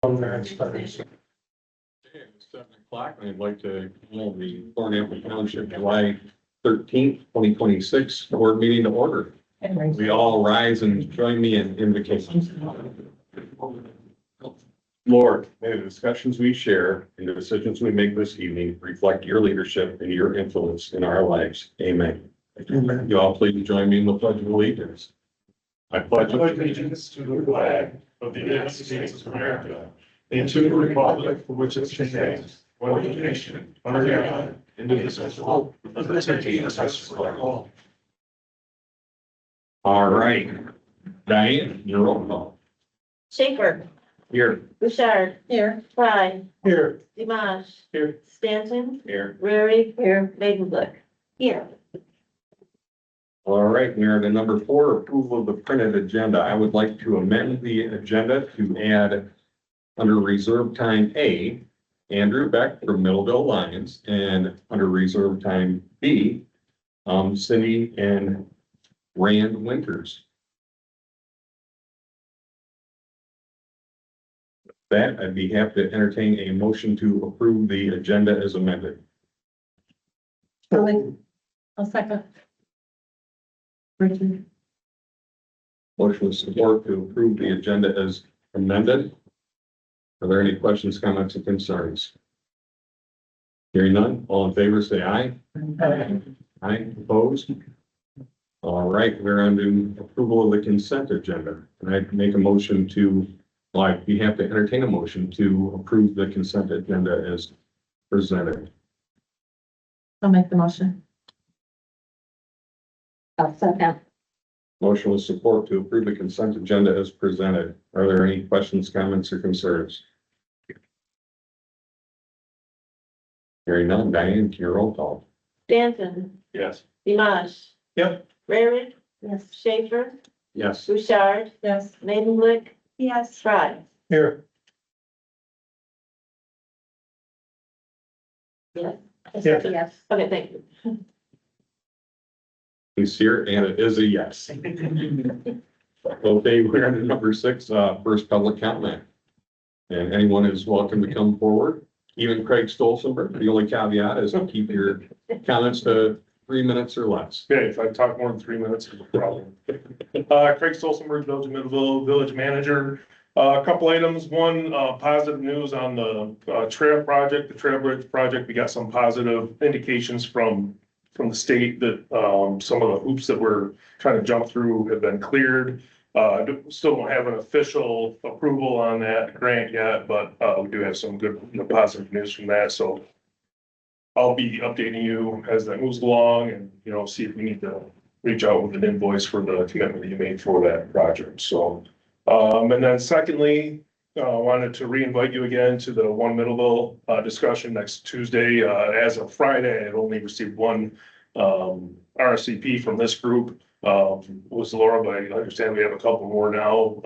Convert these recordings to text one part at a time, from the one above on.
from there. It's better. Okay, it's 7 o'clock, and I'd like to call the Thornapple Township July 13th, 2026 board meeting to order. We all rise and join me in invocation. Lord, may the discussions we share and the decisions we make this evening reflect your leadership and your influence in our lives. Amen. Amen. You all please join me in the pledge of allegiance. I pledge Allegiance to the flag of the United States of America and to the republic for which it stands, one nation, under God, indivisible, with liberty and justice for all. All right. Diane, your roll call. Schaefer, Here. Bouchard. Here. Fry, Here. Dimash. Here. Stanton, Here. Rary. Here. Maidenblick. Here. All right, we are to number 4, approval of the printed agenda. I would like to amend the agenda to add under reserve time A, Andrew Beck from Middleville Lions, and under reserve time B, Cindy and Rand Winters. With that, I'd be happy to entertain a motion to approve the agenda as amended. I'll second. Richard. Motion with support to approve the agenda as amended. Are there any questions, comments, or concerns? Hearing none, all in favor, say aye. Aye, opposed? All right, we're on to approval of the consent agenda. And I make a motion to, well, we have to entertain a motion to approve the consent agenda as presented. I'll make the motion. I'll second. Motion with support to approve the consent agenda as presented. Are there any questions, comments, or concerns? Hearing none, Diane, your roll call. Stanton, Yes. Dimash. Yep. Rary. Yes. Schaefer, Yes. Bouchard. Yes. Maidenblick. Yes. Fry. Here. Yes. Yeah. Yes. Okay, thank you. He's here, and it is a yes. Okay, we're on to number 6, first public comment. And anyone is welcome to come forward, even Craig Stolzenberg. The only caveat is to keep your comments to 3 minutes or less. Okay, if I talk more than 3 minutes, no problem. Craig Stolzenberg, Village of Middleville, Village Manager. A couple items. One, positive news on the trail project, the Trail Bridge project. We got some positive indications from the state that some of the hoops that we're trying to jump through have been cleared. Still don't have an official approval on that grant yet, but we do have some good, positive news from that. So I'll be updating you as that moves along and, see if we need to reach out with an invoice for the commitment that you made for that project. So, and then secondly, wanted to re-invite you again to the One Middleville discussion next Tuesday. As of Friday, I've only received one RSVP from this group. Was Laura, but I understand we have a couple more now.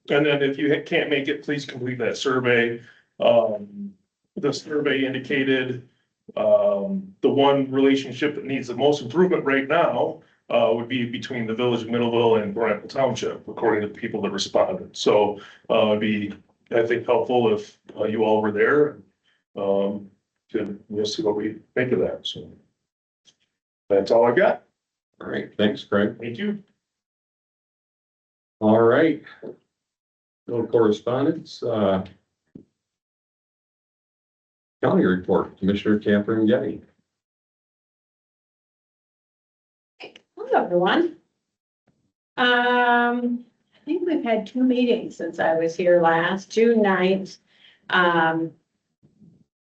And then if you can't make it, please complete that survey. The survey indicated the one relationship that needs the most improvement right now would be between the Village of Middleville and Thornapple Township, according to the people that responded. So it'd be, I think, helpful if you all were there to see what we make of that. So that's all I've got. All right, thanks, Craig. Thank you. All right. No correspondence. County report, Commissioner Catherine Getty. Hello, everyone. I think we've had 2 meetings since I was here last, June 9th.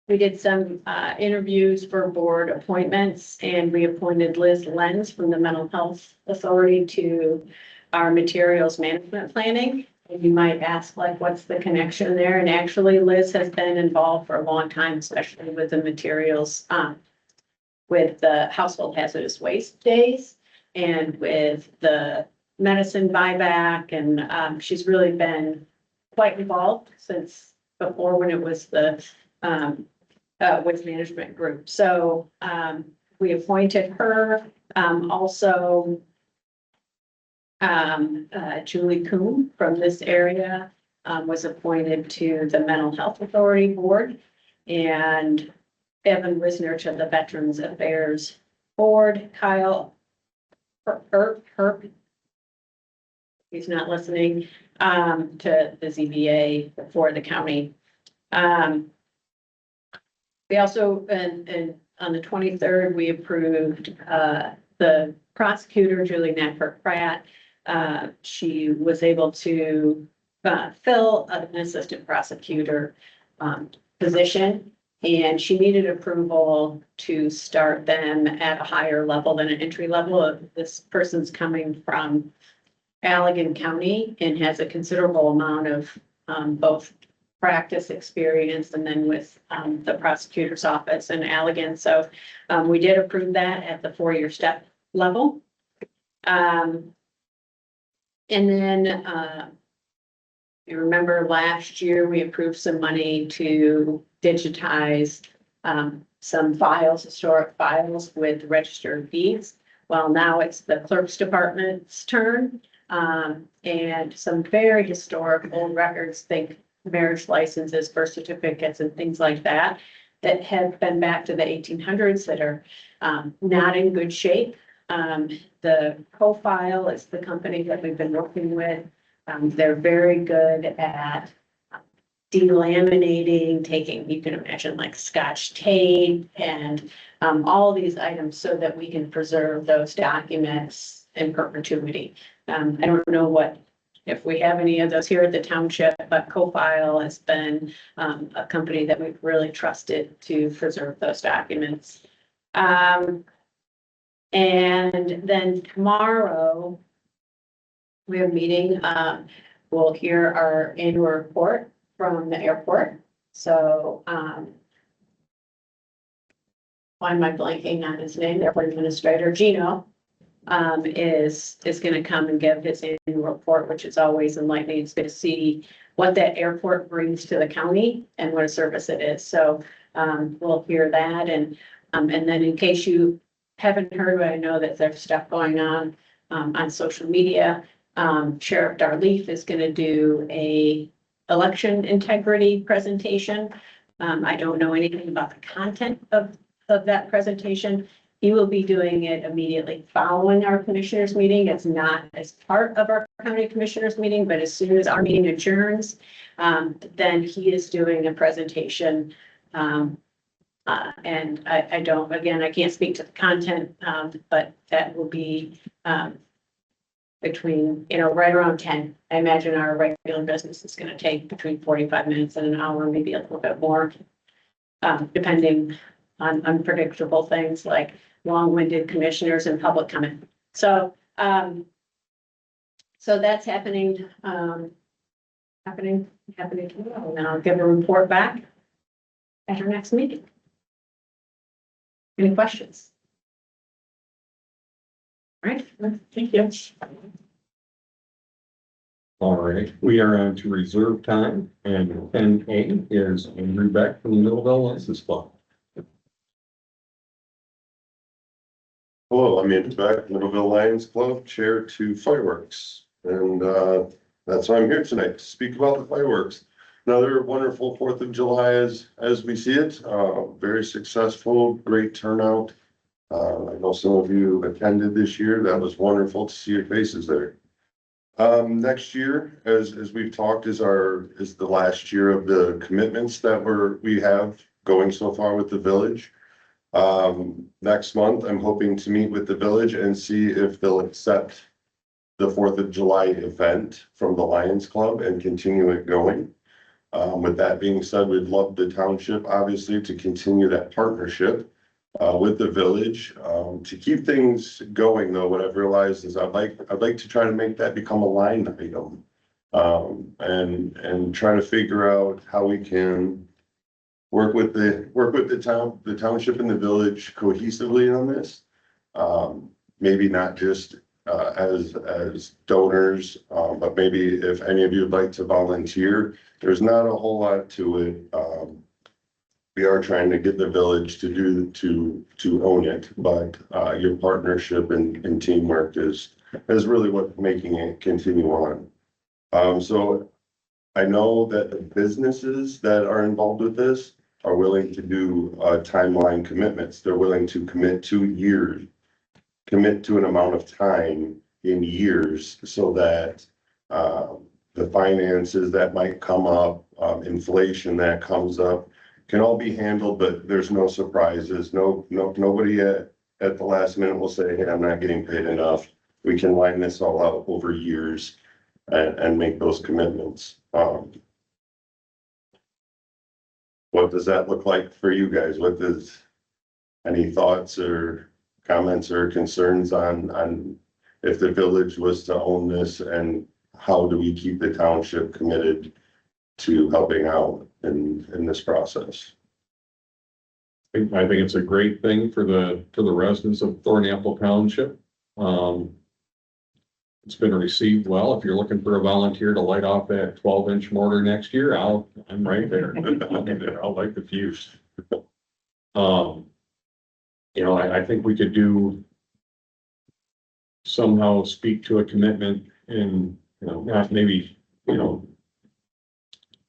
We did some interviews for board appointments, and we appointed Liz Lenz from the Mental Health Authority to our materials management planning. And you might ask, like, what's the connection there? And actually, Liz has been involved for a long time, especially with the materials, with the household hazardous waste days and with the medicine buyback. And she's really been quite involved since before, when it was the waste management group. So we appointed her. Also, Julie Kuhn from this area was appointed to the Mental Health Authority Board, and Evan Wisner to the Veterans Affairs Board. Kyle Herb, he's not listening, to the ZBA for the county. We also, and on the 23rd, we approved the prosecutor, Julie Knappert Pratt. She was able to fill an assistant prosecutor position, and she needed approval to start them at a higher level than an entry level. This person's coming from Allegan County and has a considerable amount of both practice experience and then with the prosecutor's office in Allegan. So we did approve that at the 4-year step level. And then you remember last year we approved some money to digitize some files, historic files with registered deeds. Well, now it's the clerk's department's turn. And some very historic old records, think marriage licenses, birth certificates, and things like that, that have been back to the 1800s that are not in good shape. The Profile is the company that we've been working with. They're very good at delaminating, taking, you can imagine, like Scotch tape and all these items so that we can preserve those documents in perpetuity. I don't know if we have any of those here at the township, but CoFile has been a company that we've really trusted to preserve those documents. And then tomorrow we have a meeting. We'll hear our annual report from the airport. So why am I blanking on his name? The airport administrator, Gino. Is going to come and give his annual report, which is always enlightening. It's good to see what that airport brings to the county and what a service it is. So we'll hear that. And then in case you haven't heard, but I know that there's stuff going on social media. Sheriff Darleaf is going to do a election integrity presentation. I don't know anything about the content of that presentation. He will be doing it immediately following our commissioners meeting. It's not as part of our county commissioners meeting, but as soon as our meeting adjourns, then he is doing a presentation. And I don't, again, I can't speak to the content, but that will be between, right around 10. I imagine our regular business is going to take between 45 minutes and an hour, maybe a little bit more, depending on unpredictable things like long-winded commissioners and public comment. So, so that's happening tomorrow, and then I'll give a report back at our next meeting. Any questions? All right, thank you. All right, we are on to reserve time, and 10A is Andrew Beck from the Millville License Club. Hello, I'm Andrew Beck, Middleville Lions Club, Chair to Fireworks. And that's why I'm here tonight, to speak about the fireworks. Another wonderful 4th of July as we see it. Very successful, great turnout. I know some of you attended this year. That was wonderful to see your faces there. Next year, as we've talked, is the last year of the commitments that we have going so far with the village. Next month, I'm hoping to meet with the village and see if they'll accept the 4th of July event from the Lions Club and continue it going. With that being said, we'd love the township, obviously, to continue that partnership with the village. To keep things going, though, what I've realized is I'd like to try to make that become a line item, and try to figure out how we can work with the township and the village cohesively on this. Maybe not just as donors, but maybe if any of you would like to volunteer. There's not a whole lot to it. We are trying to get the village to own it, but your partnership and teamwork is really what making it continue on. So I know that the businesses that are involved with this are willing to do timeline commitments. They're willing to commit to years, commit to an amount of time in years so that the finances that might come up, inflation that comes up can all be handled, but there's no surprises. Nobody at the last minute will say, hey, I'm not getting paid enough. We can line this all out over years and make those commitments. What does that look like for you guys? Any thoughts or comments or concerns on if the village was to own this, and how do we keep the township committed to helping out in this process? I think it's a great thing for the residents of Thornapple Township. It's been received well. If you're looking for a volunteer to light off that 12-inch mortar next year, I'm right there. I'll be there. I'll light the fuse. I think we could somehow speak to a commitment in, not maybe,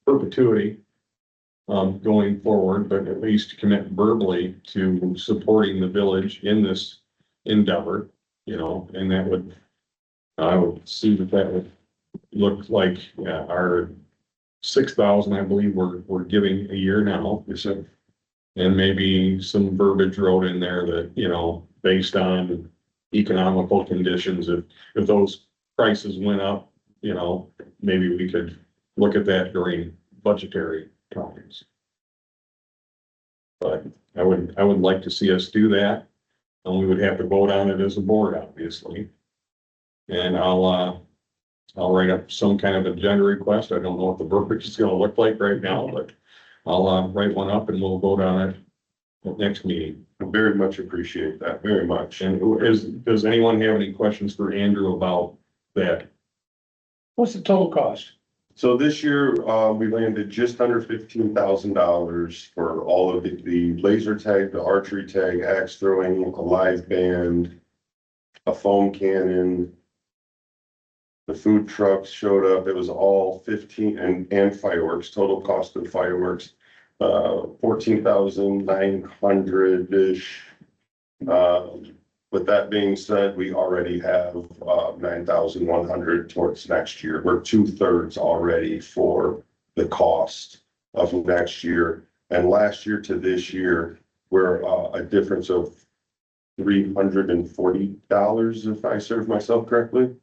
perpetuity, going forward, but at least commit verbally to supporting the village in this endeavor, and I would see that would look like our 6,000, I believe we're giving a year now. And maybe some verbiage wrote in there that, based on economical conditions, if those prices went up, maybe we could look at that during budgetary times. But I would like to see us do that, and we would have to vote on it as a board, obviously. And I'll write up some kind of agenda request. I don't know what the verbiage is gonna look like right now, but I'll write one up and we'll vote on it at next meeting. I very much appreciate that, very much. And does anyone have any questions for Andrew about that? What's the total cost? So this year, we landed just under $15,000 for all of the laser tag, the archery tag, axe throwing, a live band, a foam cannon. The food trucks showed up. It was all 15 and fireworks, total cost of fireworks, 14,900-ish. With that being said, we already have 9,100 towards next year. We're 2/3 already for the cost of next year. And last year to this year, we're a difference of $340, if I serve myself correctly.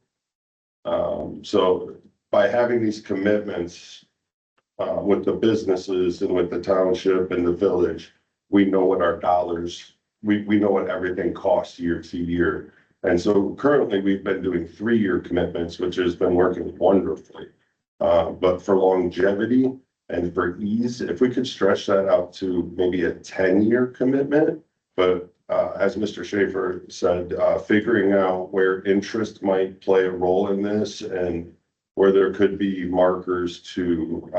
So by having these commitments with the businesses and with the township and the village, we know what our dollars, we know what everything costs year to year. And so currently we've been doing 3-year commitments, which has been working wonderfully. But for longevity and for ease, if we could stretch that out to maybe a 10-year commitment, but as Mr. Schaefer said, figuring out where interest might play a role in this and where there could be markers to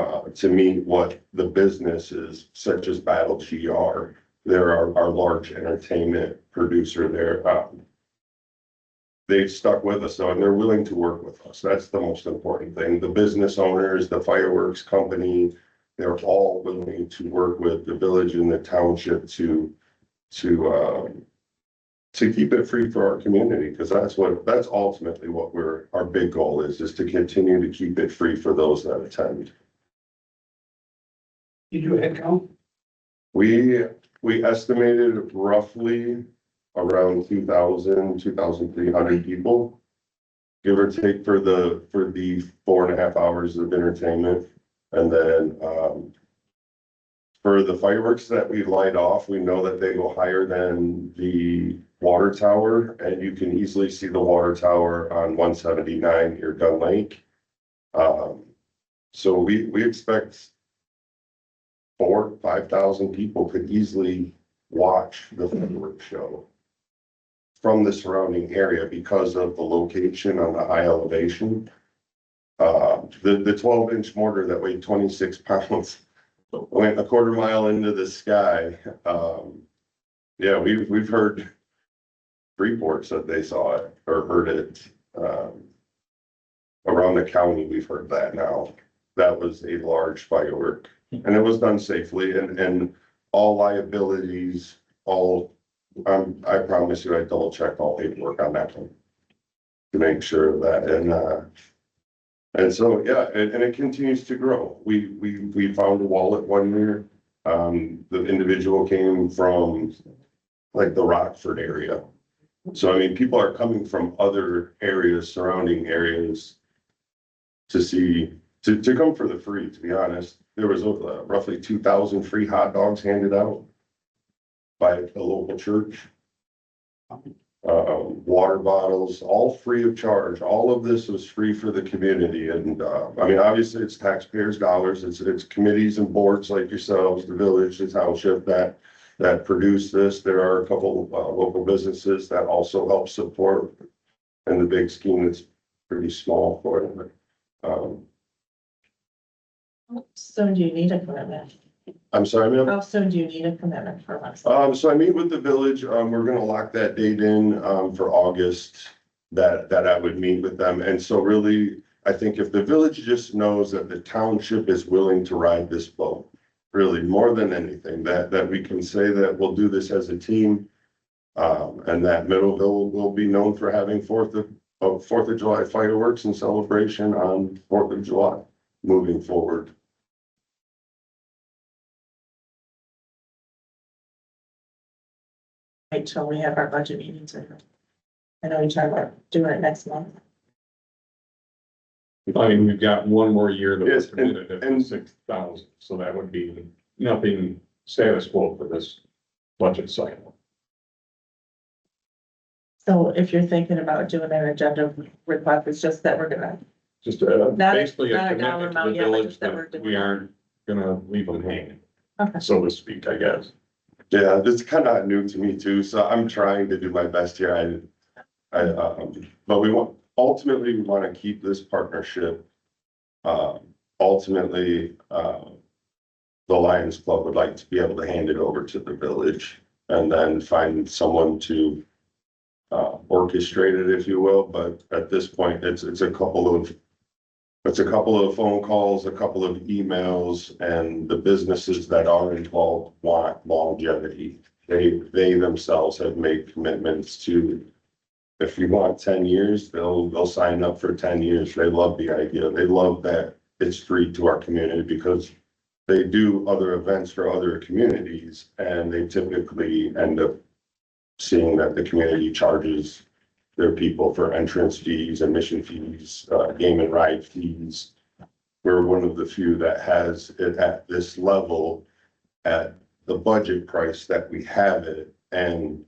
meet what the business is, such as Battle GR. They're our large entertainment producer there. They've stuck with us, and they're willing to work with us. That's the most important thing. The business owners, the fireworks company, they're all willing to work with the village and the township to keep it free for our community, because that's ultimately what our big goal is to continue to keep it free for those that attend. You do a head count? We estimated roughly around 2,300 people, give or take, for the 4.5 hours of entertainment. And then for the fireworks that we light off, we know that they go higher than the water tower, and you can easily see the water tower on 179 near Gun Lake. So we expect 4,000-5,000 people could easily watch the fireworks show from the surrounding area because of the location on the high elevation. The 12-inch mortar that weighed 26 pounds went a quarter mile into the sky. Yeah, we've heard reports that they saw it or heard it around the county. We've heard that now. that was a large firework. And it was done safely and all liabilities, I promise you, I double checked all paperwork on that one. To make sure of that and so, yeah, and it continues to grow. We found a wallet one year. The individual came from like the Rockford area. So I mean, people are coming from other areas, surrounding areas to see, to come for the free, to be honest. There was roughly 2,000 free hot dogs handed out by a local church. Water bottles, all free of charge. All of this was free for the community. And, I mean, obviously it's taxpayers' dollars. It's committees and boards like yourselves, the village, the township that produce this. There are a couple, local businesses that also help support. And the big scheme is pretty small for it. So do you need a commitment? I'm sorry, ma'am? How soon do you need a commitment from us? So I meet with the village, we're gonna lock that date in, for August, that I would meet with them. And so really, I think if the village just knows that the township is willing to ride this boat, really more than anything, that we can say that we'll do this as a team. And that Middleville will be known for having Fourth of July fireworks and celebration on 4th of July moving forward. Wait till we have our budget meetings. I know we talked about doing it next month. I mean, we've got one more year that Yes, was committed at and 6,000, so that would be nothing status quo for this budget cycle. So if you're thinking about doing an agenda request, it's just that we're gonna, Just Not a- basically a not a dollar commitment to the amount yet, but village just that we're that doing we it. aren't gonna leave them hanging, okay. so to speak, I guess. Yeah, this is kind of new to me too, so I'm trying to do my best here. But ultimately, we want to keep this partnership. Ultimately, the Lions Club would like to be able to hand it over to the village and then find someone to orchestrate it, if you will. But at this point, it's a couple of phone calls, a couple of emails, and the businesses that are involved want longevity. They themselves have made commitments to, if you want 10 years, they'll sign up for 10 years. They love the idea. They love that it's free to our community because they do other events for other communities and they typically end up seeing that the community charges their people for entrance fees, admission fees, game and ride fees. We're one of the few that has it at this level at the budget price that we have it, and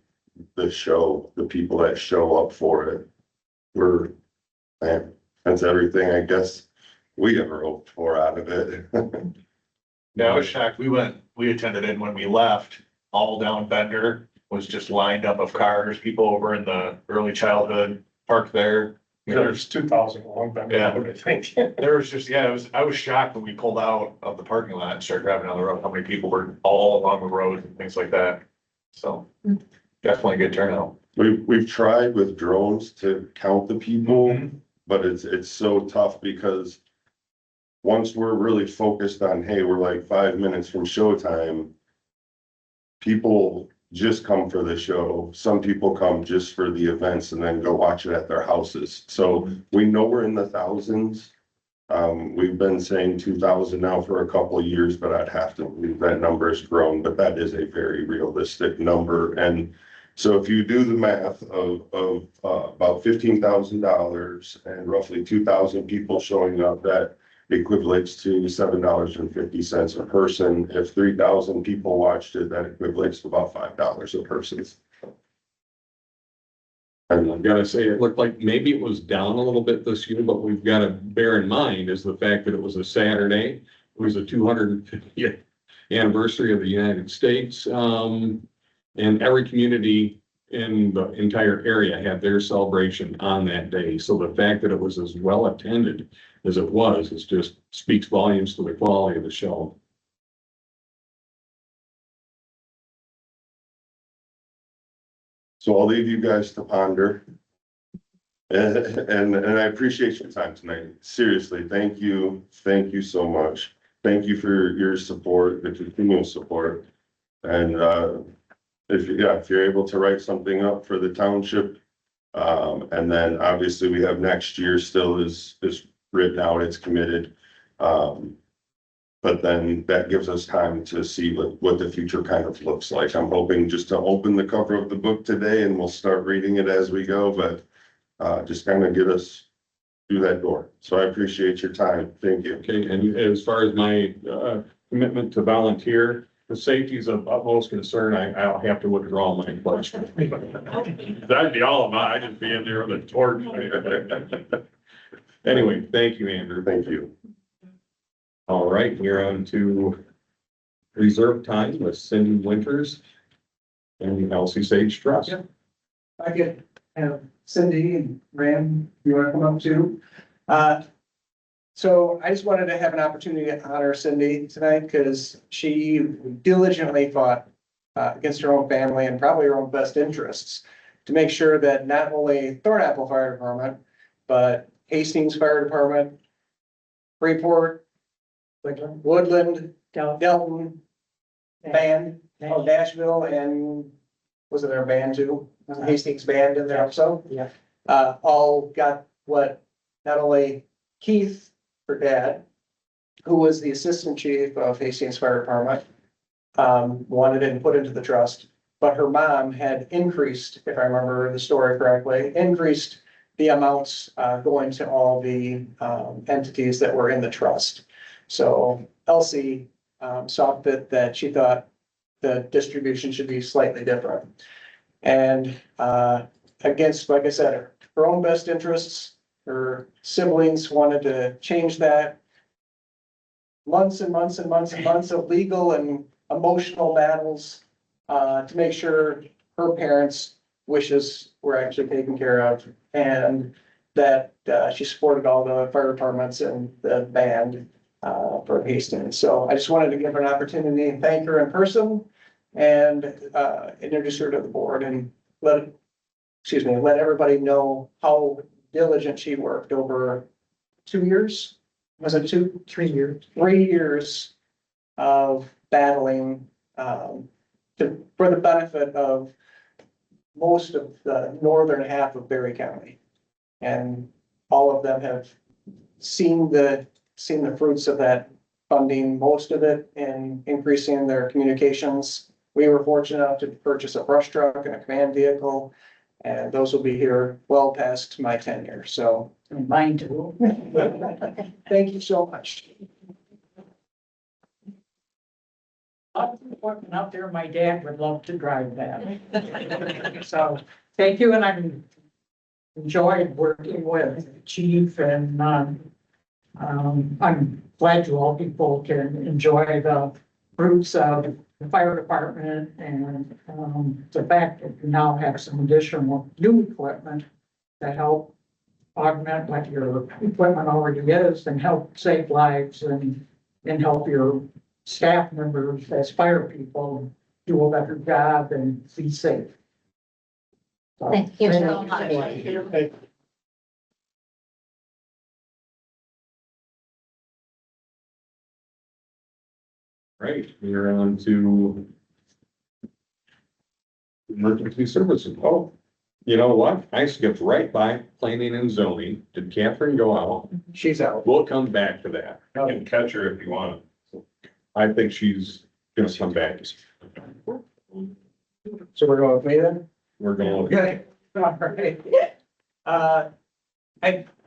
the people that show up for it. That's everything I guess we ever hoped for out of it. Yeah, I was shocked. We attended it and when we left, all down Bender was just lined up of cars, people over in the early childhood park there. I mean, There's 2,000 along that Yeah. road, I think. there was just, yeah, I was shocked when we pulled out of the parking lot and started driving down the road, how many people were all along the road and things like that. So definitely a good turnout. We've tried with drones to count the people, Mhm. but it's so tough because once we're really focused on, hey, we're like 5 minutes from showtime, people just come for the show. Some people come just for the events and then go watch it at their houses. So we know we're in the thousands. We've been saying 2,000 now for a couple of years, but I'd have to believe that number has grown, but that is a very realistic number. And so if you do the math of about $15,000 and roughly 2,000 people showing up, that equates to $7.50 a person. If 3,000 people watched it, that equates to about $5 a person. And I've gotta say, it looked like maybe it was down a little bit this year, but we've gotta bear in mind is the fact that it was a Saturday. It was the 250th anniversary of the United States. And every community in the entire area had their celebration on that day. So the fact that it was as well attended as it was, is just speaks volumes to the quality of the show. So I'll leave you guys to ponder. And I appreciate your time tonight. Seriously, thank you. Thank you so much. Thank you for your support, the continuous support. And, if you're able to write something up for the township, and then obviously we have next year still is written out, it's committed. But then that gives us time to see what the future kind of looks like. I'm hoping just to open the cover of the book today and we'll start reading it as we go, but just kind of get us through that door. So I appreciate your time. Thank you. Okay, and as far as my commitment to volunteer, the safety is of utmost concern. I'll have to withdraw my pledge. That'd be all of mine. I'd just be in there with a torch. Anyway, thank you, Andrew. Thank you. All right, we're on to reserve time with Cindy Winters and the LC Sage Trust. Yep. I could have Cindy and Ram, you want to come up too? So I just wanted to have an opportunity to honor Cindy tonight because she diligently fought against her own family and probably her own best interests to make sure that not only Thornapple Fire Department, but Hastings Fire Department, Freeport, Woodland, Delton, Band, Nashville, and was it our band too? Hastings Band in there also? Yeah. All got what not only Keith, her dad, who was the assistant chief of Hastings Fire Department, wanted it and put into the trust, but her mom had increased, if I remember the story correctly, increased the amounts going to all the entities that were in the trust. So Elsie saw fit that she thought the distribution should be slightly different. And against, like I said, her own best interests, her siblings wanted to change that. Months and months and months and months of legal and emotional battles to make sure her parents' wishes were actually taken care of, and that she supported all the fire departments and the band for Hastings. So I just wanted to give her an opportunity and thank her in person and introduce her to the board and let everybody know how diligent she worked over 2 years. Was it 3 years? 3 years of battling for the benefit of most of the northern half of Berry County. And all of them have seen the fruits of that funding, most of it in increasing their communications. We were fortunate enough to purchase a brush truck and a command vehicle, and those will be here well past my tenure, so. And mine too. Thank you so much. I'm working out there, my dad would love to drive that. So, thank you, and I'm enjoyed working with Chief, and I'm glad you all people can enjoy the fruits of the fire department and the fact that you now have some additional new equipment to help augment what your equipment already is and help save lives and help your staff members as fire people do a better job and be safe. So, Thank you so much. Right, we're on to emergency services. Oh, you know what? I skipped right by planning and zoning. Did Catherine go out? She's out. We'll come back to that. You can catch her if you want. I think she's gonna come back. So we're going with me then? We're going. Okay. All right.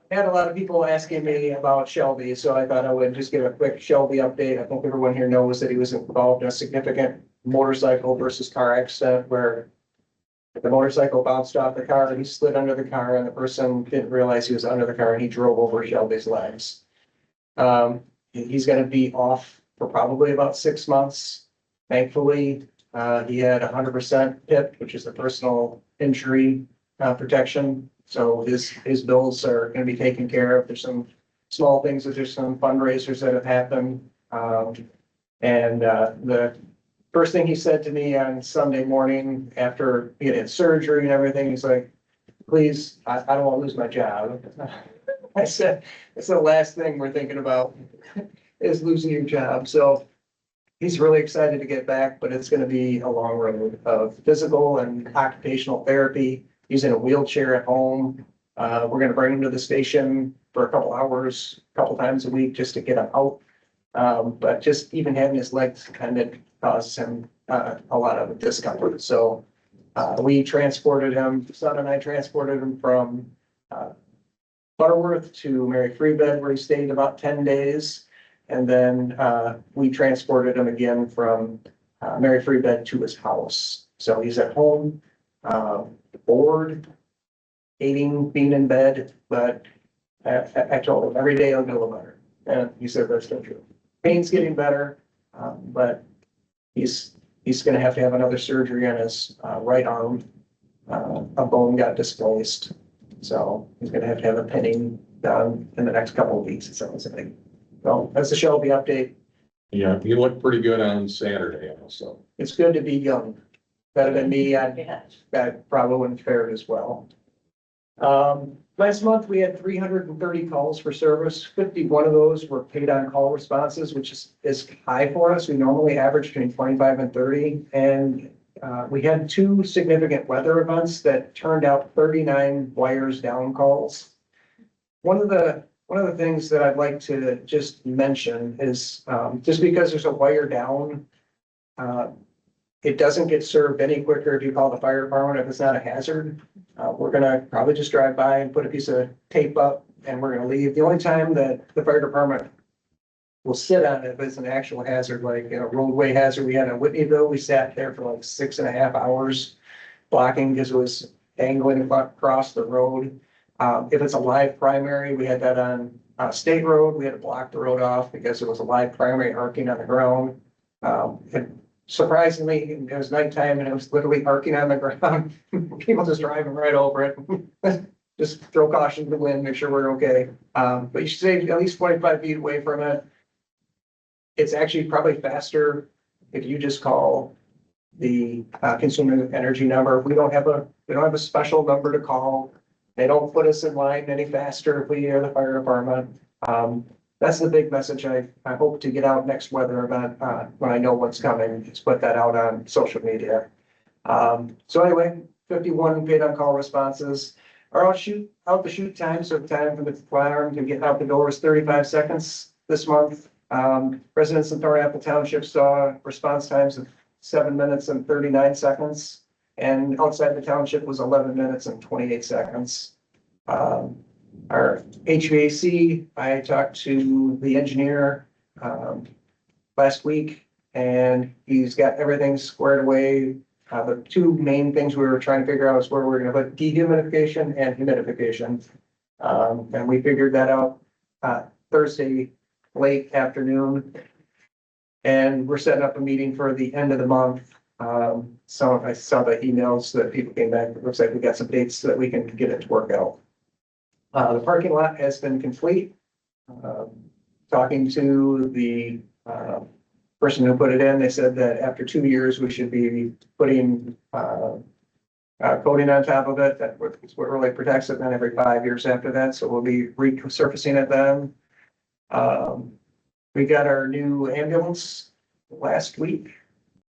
I had a lot of people asking me about Shelby, so I thought I would just give a quick Shelby update. I think everyone here knows that he was involved in a significant motorcycle versus car accident where the motorcycle bounced off the car, he slid under the car, and the person didn't realize he was under the car, and he drove over Shelby's legs. He's gonna be off for probably about 6 months. Thankfully, he had 100% PIP, which is the personal injury protection. So his bills are gonna be taken care of. There's some small things, there's some fundraisers that have happened. The first thing he said to me on Sunday morning after he had surgery and everything, he's like, please, I don't want to lose my job. I said, it's the last thing we're thinking about is losing your job. So he's really excited to get back, but it's gonna be a long road of physical and occupational therapy. He's in a wheelchair at home. We're gonna bring him to the station for a couple hours, a couple times a week just to get him out. But just even having his legs kind of causes him, a lot of discomfort. So, we transported him, son and I transported him from, Butterworth to Mary Free Bed where he stayed about 10 days. And then, we transported him again from, Mary Free Bed to his house. So he's at home, bored, hating being in bed, but I told him every day he'll get a little better. And he said that's still true. Pain's getting better, but he's gonna have to have another surgery on his, right arm. A bone got displaced, so he's gonna have to have a pinning done in the next couple of weeks, it sounds like. So that's the Shelby update. Yeah, you looked pretty good on Saturday also. It's good to be young. Better than me, that probably wouldn't fare as well. Last month, we had 330 calls for service. 51 of those were paid on call responses, which is high for us. We normally average between 25 and 30. And we had two significant weather events that turned out 39 wires down calls. One of the things that I'd like to just mention is, just because there's a wire down, it doesn't get served any quicker if you call the fire department if it's not a hazard. We're gonna probably just drive by and put a piece of tape up and we're gonna leave. The only time that the fire department will sit on it if it's an actual hazard, like a roadway hazard. We had in Whitneyville, we sat there for like 6.5 hours blocking because it was angling across the road. If it's a live primary, we had that on State Road. We had to block the road off because it was a live primary arcing on the ground. Surprisingly, it was nighttime and it was literally arcing on the ground. People just driving right over it. Just throw caution to the wind, make sure we're okay. But you should stay at least 25 feet away from it. It's actually probably faster if you just call the consumer energy number. We don't have a special number to call. They don't put us in line any faster if we hear the fire department. That's the big message I hope to get out next weather event, when I know what's coming, just put that out on social media. So anyway, 51 paid on call responses. Our out the shoot time, so the time for the alarm to get out the door is 35 seconds this month. Residents in Thornapple Township saw response times of 7 minutes and 39 seconds. And outside the township was 11 minutes and 28 seconds. Our HVAC, I talked to the engineer last week and he's got everything squared away. The two main things we were trying to figure out is where we're gonna put dehumidification and humidification. And we figured that out Thursday late afternoon. And we're setting up a meeting for the end of the month. So I saw the emails that people came back. It looks like we got some dates so that we can get it to work out. The parking lot has been complete. Talking to the person who put it in, they said that after 2 years, we should be putting coating on top of it. That's what really protects it. Then every 5 years after that, so we'll be resurfacing it then. We got our new ambulance last week.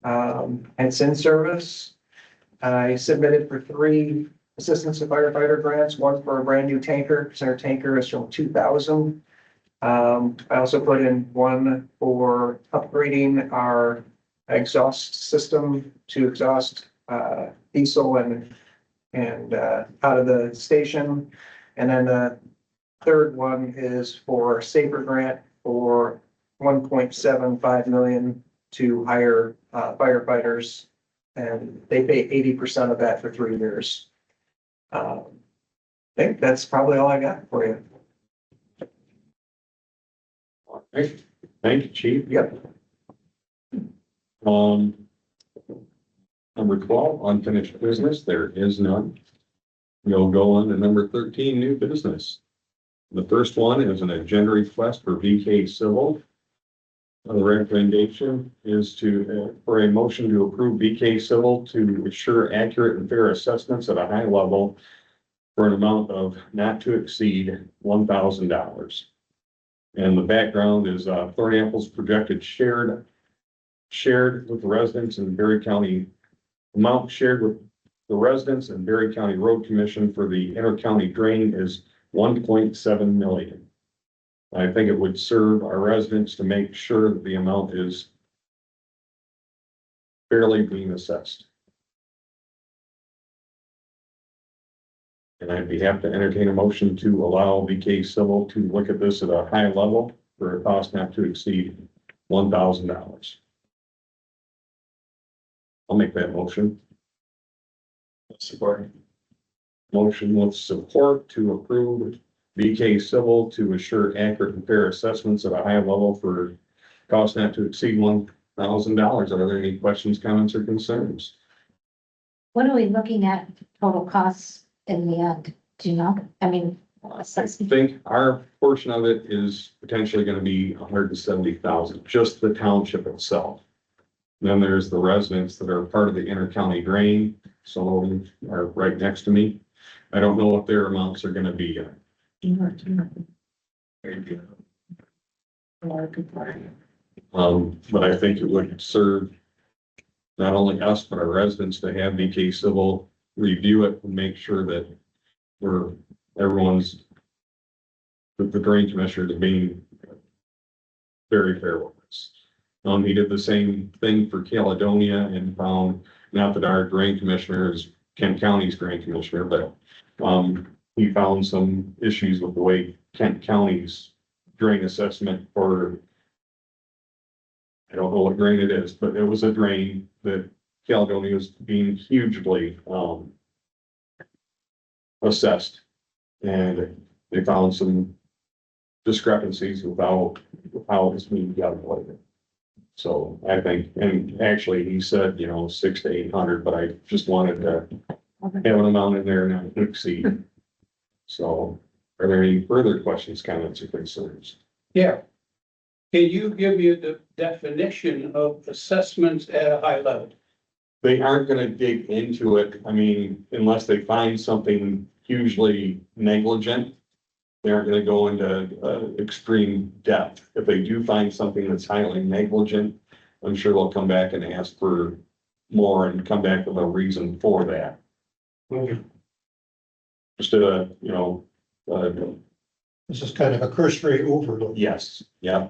And it's in service. I submitted for 3 assistance to firefighter grants, one for a brand new tanker, because our tanker is from 2000. I also put in one for upgrading our exhaust system to exhaust diesel and out of the station. And then the third one is for safer grant for 1.75 million to hire firefighters, and they pay 80% of that for 3 years. I think that's probably all I got for you. All right. Thank you, Chief. Yep. Number 12, unfinished business, there is none. We'll go on to number 13, new business. The first one is an agenda request for VK Civil. The recommendation is for a motion to approve VK Civil to ensure accurate and fair assessments at a high level for an amount of not to exceed $1,000. And the background is, Thornapple's projected shared with the residents in Berry County, amount shared with the residents and Berry County Road Commission for the inter-county drain is 1.7 million. I think it would serve our residents to make sure that the amount is fairly being assessed. And I'd be happy to entertain a motion to allow VK Civil to look at this at a high level for a cost not to exceed $1,000. I'll make that motion. Support. Motion with support to approve VK Civil to assure accurate and fair assessments at a high level for cost not to exceed $1,000. Are there any questions, comments, or concerns? What are we looking at total costs in the end? Do you know? I mean, I assessment. think our portion of it is potentially gonna be 170,000, just the township itself. Then there's the residents that are part of the inter-county drain, some of them are right next to me. I don't know what their amounts are gonna be yet. But I think it would serve not only us, but our residents to have VK Civil review it and make sure that that the drain commissioner is being very fair with us. He did the same thing for Caledonia and found, not that our drain commissioner is Kent County's drain commissioner, but, he found some issues with the way Kent County's drain assessment for, I don't know what drain it is, but it was a drain that Caledonia was being hugely, assessed. And they found some discrepancies with how it was being calculated. So I think, and actually he said, 600 to 800, but I just wanted to have an amount in there not to exceed. So are there any further questions, comments, or concerns? Yeah. Can you give me the definition of assessments at a high level? They aren't gonna dig into it, unless they find something hugely negligent. They aren't gonna go into extreme depth. If they do find something that's highly negligent, I'm sure they'll come back and ask for more and come back with a reason for that. Just This is kind of a cursory overlook. yes, yeah.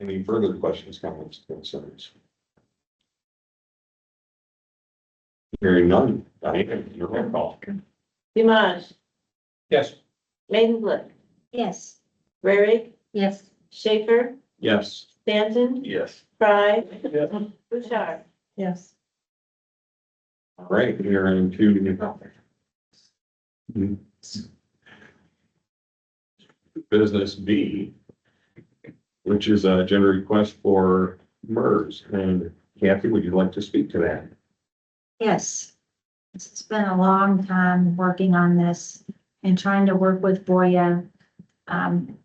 Any further questions, comments, concerns? Hearing none, Diane, your roll call. Dimash, Yes. Maidenblick, Yes. Rarig, Yes. Schaefer, Yes. Stanton, Yes. Fry, Yes. Bouchard. Yes. All right, we are into business B, which is a agenda request for MERS. And Kathy, would you like to speak to that? Yes. It's been a long time working on this and trying to work with Boya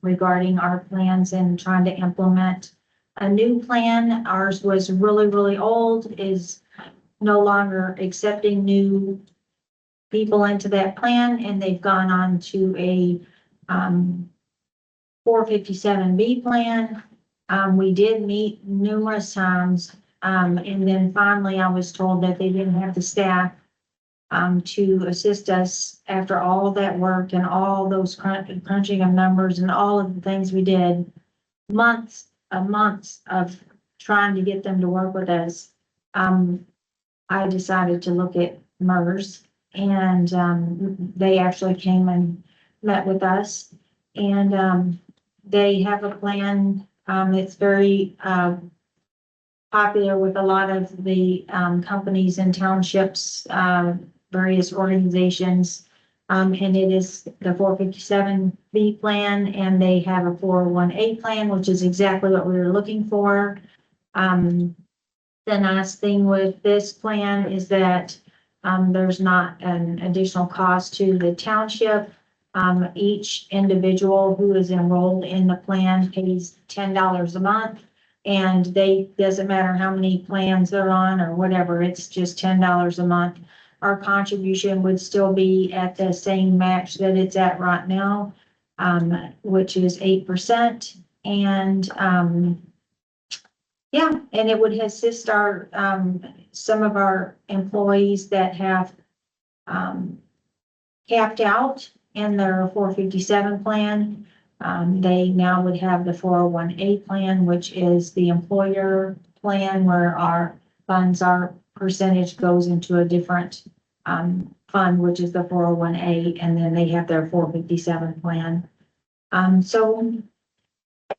regarding our plans and trying to implement a new plan. Ours was really, really old, is no longer accepting new people into that plan, and they've gone on to a 457B plan. We did meet numerous times, and then finally I was told that they didn't have the staff to assist us after all of that work and all those crunching of numbers and all of the things we did, months of trying to get them to work with us. I decided to look at MERS, and they actually came and met with us, and they have a plan. It's very popular with a lot of the companies and townships, various organizations. And it is the 457B plan, and they have a 401A plan, which is exactly what we were looking for. The nice thing with this plan is that there's not an additional cost to the township. Each individual who is enrolled in the plan pays $10 a month. And doesn't matter how many plans they're on or whatever, it's just $10 a month. Our contribution would still be at the same match that it's at right now, which is 8%. And, yeah, and it would assist our, some of our employees that have, capped out in their 457 plan. They now would have the 401A plan, which is the employer plan where our funds, our percentage goes into a different, fund, which is the 401A, and then they have their 457 plan. So,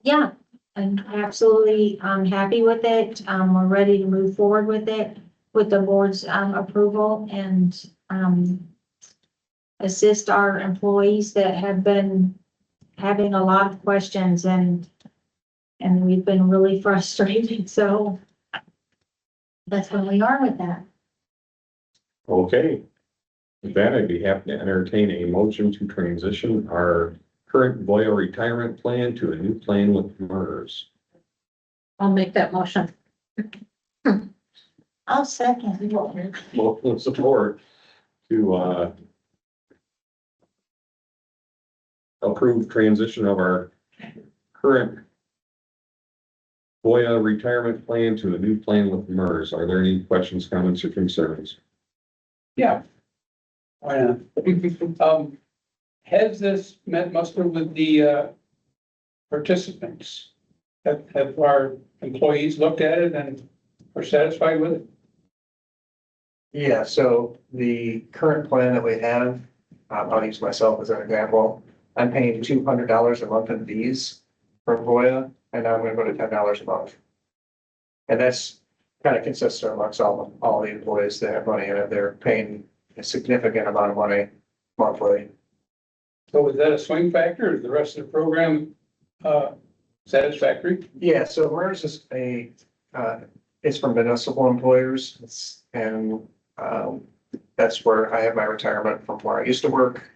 yeah, I'm absolutely, happy with it. We're ready to move forward with it, with the board's, approval and, assist our employees that have been having a lot of questions and we've been really frustrated. So that's where we are with that. Okay. With that, I'd be happy to entertain a motion to transition our current Voya retirement plan to a new plan with MERS. I'll make that motion. I'll second. Motion and support to, approve transition of our current Voya retirement plan to a new plan with MERS. Are there any questions, comments, or concerns? Yeah. Why not? Has this met muster with the participants? Have our employees looked at it and are satisfied with it? Yeah, so the current plan that we have, I'll use myself as an example. I'm paying $200 a month in fees from Voya, and now I'm gonna go to $10 a month. And that's kind of consistent amongst all the employees that have money in it. They're paying a significant amount of money monthly. So is that a swing factor? Is the rest of the program satisfactory? Yeah, so MERS is it's for municipal employers, and that's where I have my retirement from where I used to work.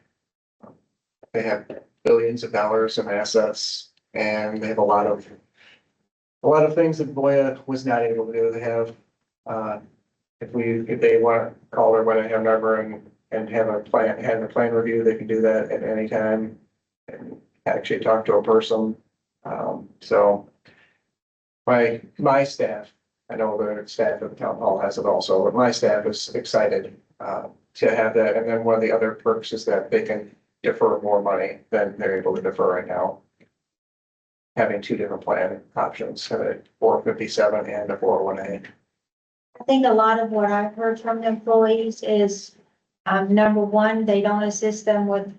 They have billions of dollars in assets, and they have a lot of things that Voya was not able to do. They have, if they want to call their Voya number and have a plan review, they can do that at any time and actually talk to a person. So my staff, I know the staff at the town hall has it also, but my staff is excited to have that. And then one of the other perks is that they can defer more money than they're able to defer right now. Having two different plan options, a 457 and a 401A. I think a lot of what I've heard from the employees is, number one, they don't assist them with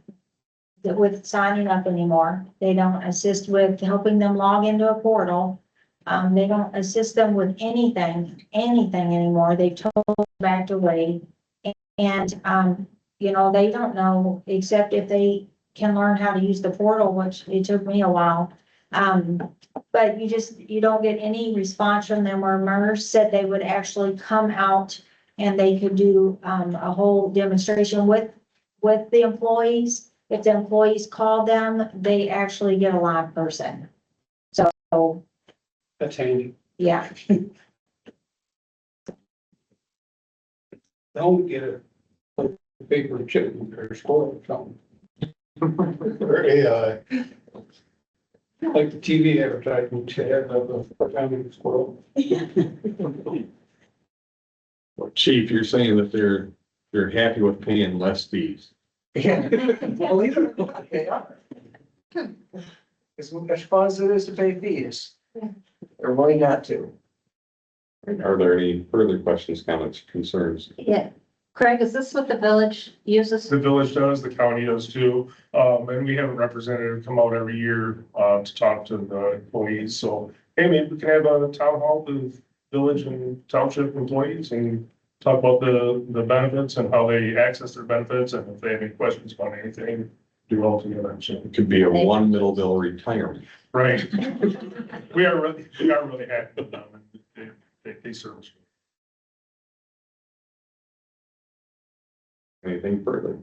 signing up anymore. They don't assist with helping them log into a portal. They don't assist them with anything anymore. They've totally backed away. And, you know, they don't know, except if they can learn how to use the portal, which it took me a while. But you don't get any response from them, where MERS said they would actually come out and they could do, a whole demonstration with the employees. If the employees call them, they actually get a live person. So, That's handy. yeah. Don't get a paper chip or score or something, Or AI. like the TV advertisement, you have a family squirrel. Chief, you're saying that they're happy with paying less fees. Yeah, believe it or not, they are. As fun as it is to pay fees, they're willing not to. Are there any further questions, comments, concerns? Yeah. Craig, is this what the village uses? The village does, the county does too. And we have a representative come out every year, to talk to the employees. So, hey, maybe we can have a town hall with village and township employees and talk about the benefits and how they access their benefits, and if they have any questions about anything, do all together. So, It could be a one Middleville retirement. right. We are really happy with them. They serve us. Anything further?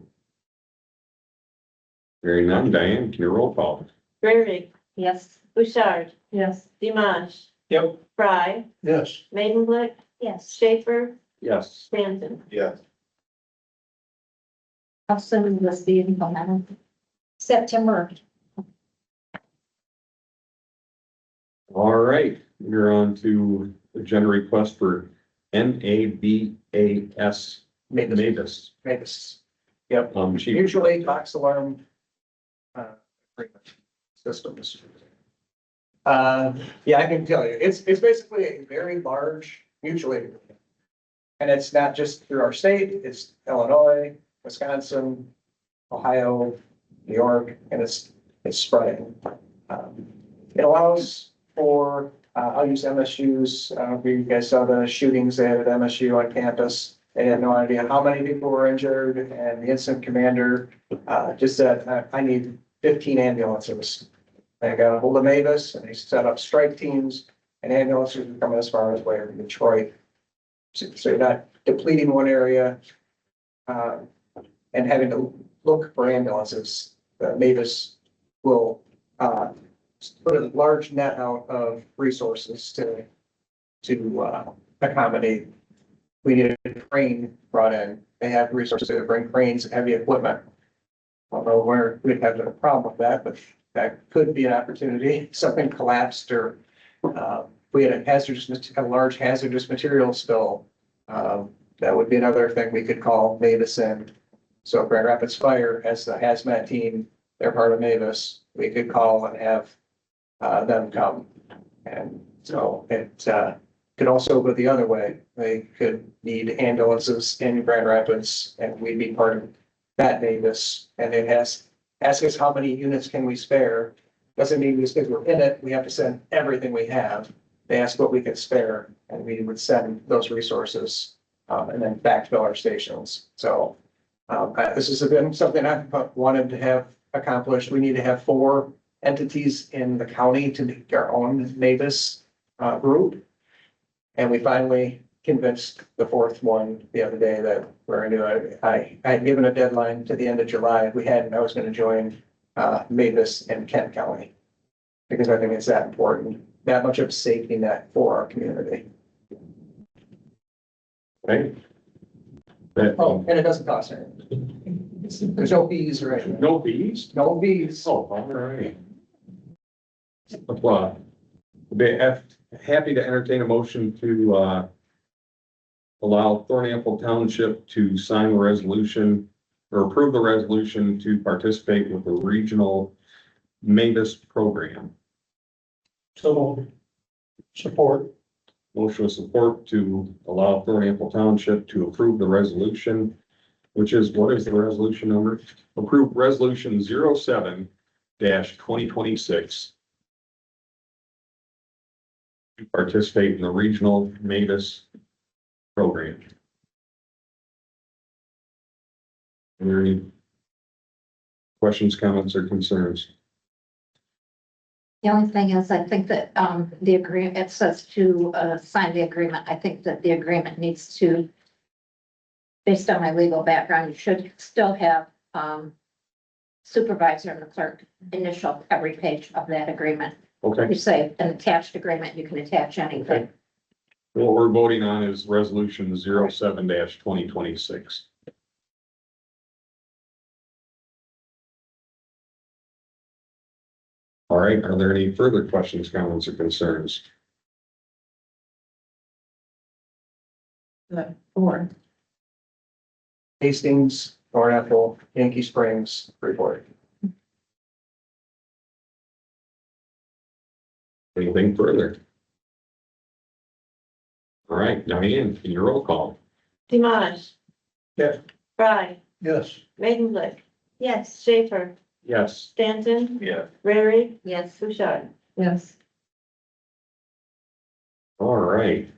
Hearing none, Diane, can you roll call? Rarick, Yes. Bouchard, Yes. Dimash, Yep. Fry, Yes. Maidenblick, Yes. Schaefer, Yes. Stanton. Yes. How soon will this be implemented? September. All right, we're on to agenda request for NABAS Mavis. Mavis. Yep, Chief, usually box alarm. Agreement systems. Yeah, I can tell you, it's basically a very large mutual aid agreement. And it's not just through our state, it's Illinois, Wisconsin, Ohio, New York, and it's spreading. It allows for, I'll use MSU's, you guys saw the shootings they had at MSU on campus. They had no idea how many people were injured, and the incident commander, just said, I need 15 ambulances. They got a hold of Mavis and they set up strike teams, and ambulances are coming as far as way to Detroit. So you're not depleting one area, and having to look for ambulances. Mavis will, put a large net out of resources to accommodate. We need a crane brought in. They have resources to bring cranes and heavy equipment. Although we'd have a problem with that, but that could be an opportunity. Something collapsed or, we had a large hazardous material spill. That would be another thing we could call Mavis in. So Grand Rapids Fire has the hazmat team, they're part of Mavis. We could call and have them come. And so it could also go the other way. They could need ambulances in Grand Rapids and we'd be part of that Mavis. And it ask us how many units can we spare? Doesn't mean just because we're in it, we have to send everything we have. They ask what we could spare and we would send those resources and then backfill our stations. So this has been something I've wanted to have accomplished. We need to have 4 entities in the county to make our own Mavis group. And we finally convinced the 4th one the other day that we're gonna do it. I had given a deadline to the end of July. If we hadn't, I was gonna join Mavis in Kent County. Because I think it's that important, that much of a safety net for our community. okay? Oh, and it doesn't cost anything. There's no fees or anything. No fees? No fees. Oh, all right. Be happy to entertain a motion to, allow Thornapple Township to sign the resolution or approve the resolution to participate with the regional Mavis program. So support. Motion with support to allow Thornapple Township to approve the resolution, which is, what is the resolution number? Approve resolution 07-2026. To participate in the regional Mavis program. Are there any questions, comments, or concerns? The only thing is, I think that, the agreement, it says to, sign the agreement. I think that the agreement needs to, based on my legal background, you should still have, supervisor and the clerk initial every page of that agreement. Okay, You say an attached agreement, you can attach anything. what we're voting on is resolution 07-2026. All right, are there any further questions, comments, or concerns? Or Hastings, Thornapple, Yankee Springs, Freeport. Anything further? All right, Diane, can you roll call? Dimash. Yes. Fry, Yes. Maidenblick, Yes. Schaefer, Yes. Stanton, Yeah. Rary, yes, Bouchard. yes. All right.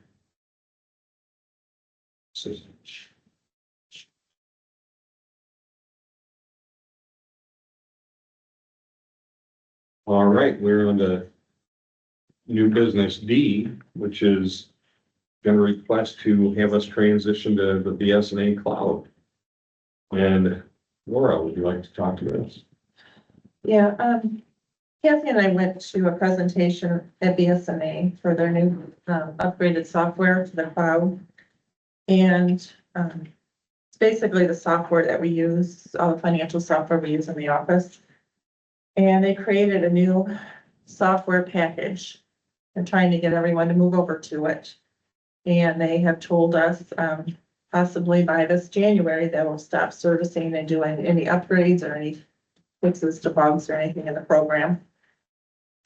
All right, we're on to new business D, which is going to request to have us transition to the BSNA cloud. And Laura, would you like to talk to us? Yeah, Kathy and I went to a presentation at BSNA for their new upgraded software to the cloud. And it's basically the software that we use, all the financial software we use in the office. And they created a new software package and trying to get everyone to move over to it. And they have told us possibly by this January, they will stop servicing and doing any upgrades or any fixes to bugs or anything in the program.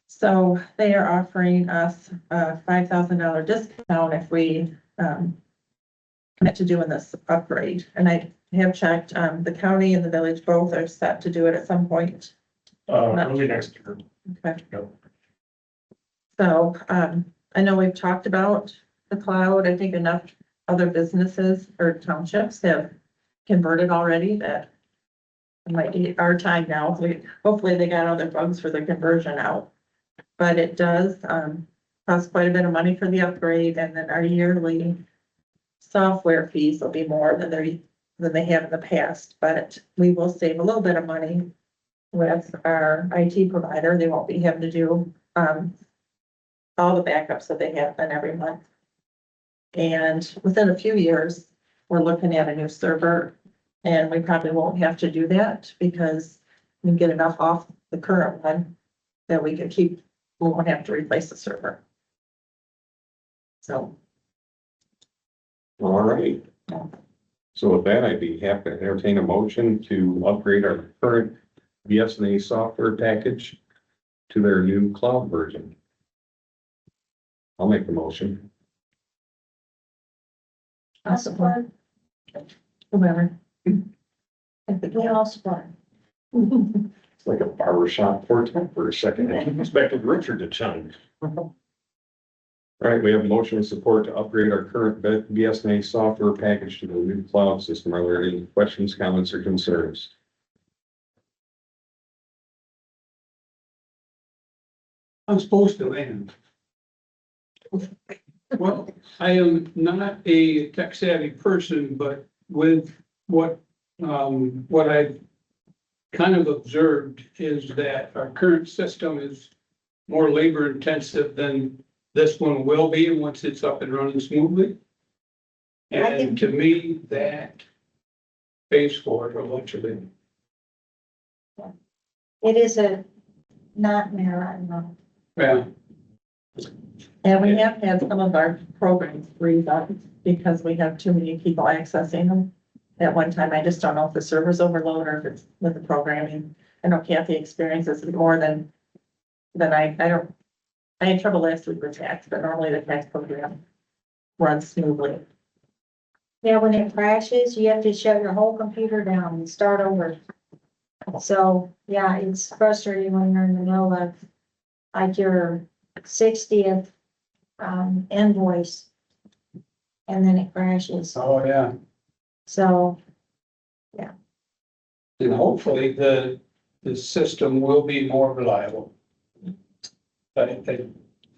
So they are offering us a $5,000 discount if we commit to doing this upgrade. And I have checked, the county and the village both are set to do it at some point. Early next year. Okay. Yep. So I know we've talked about the cloud. I think enough other businesses or townships have converted already that it might be our time now. Hopefully they got all their bugs for the conversion out. But it does cost quite a bit of money for the upgrade, and then our yearly software fees will be more than they have in the past, but we will save a little bit of money with our IT provider. They won't be having to do all the backups that they have done every month. And within a few years, we're looking at a new server, and we probably won't have to do that because we get enough off the current one that we can keep, we won't have to replace the server. So. All right. So with that, I'd be happy to entertain a motion to upgrade our current BSNA software package to their new cloud version. I'll make the motion. I'll support. Whoever. We all support. It's like a barber shop quartet for a second. I expected Richard to chime. All right, we have a motion of support to upgrade our current BSNA software package to the new cloud system. Are there any questions, comments, or concerns? I'm supposed to land. Well, I am not a tech savvy person, but with what I've kind of observed is that our current system is more labor intensive than this one will be once it's up and running smoothly. And to me, that pays for it eventually. It is a nightmare, I know. Yeah. And we have had some of our programs freeze up because we have too many people accessing them at one time. I just don't know if the server's overload or if it's with the programming. I know Kathy experiences it more than I had trouble last week with tax, but normally the tax program runs smoothly. Yeah, when it crashes, you have to shut your whole computer down and start over. So, yeah, it's frustrating when you're in the middle of like your 60th invoice and then it crashes. Oh, yeah. So, And hopefully the system will be more reliable. I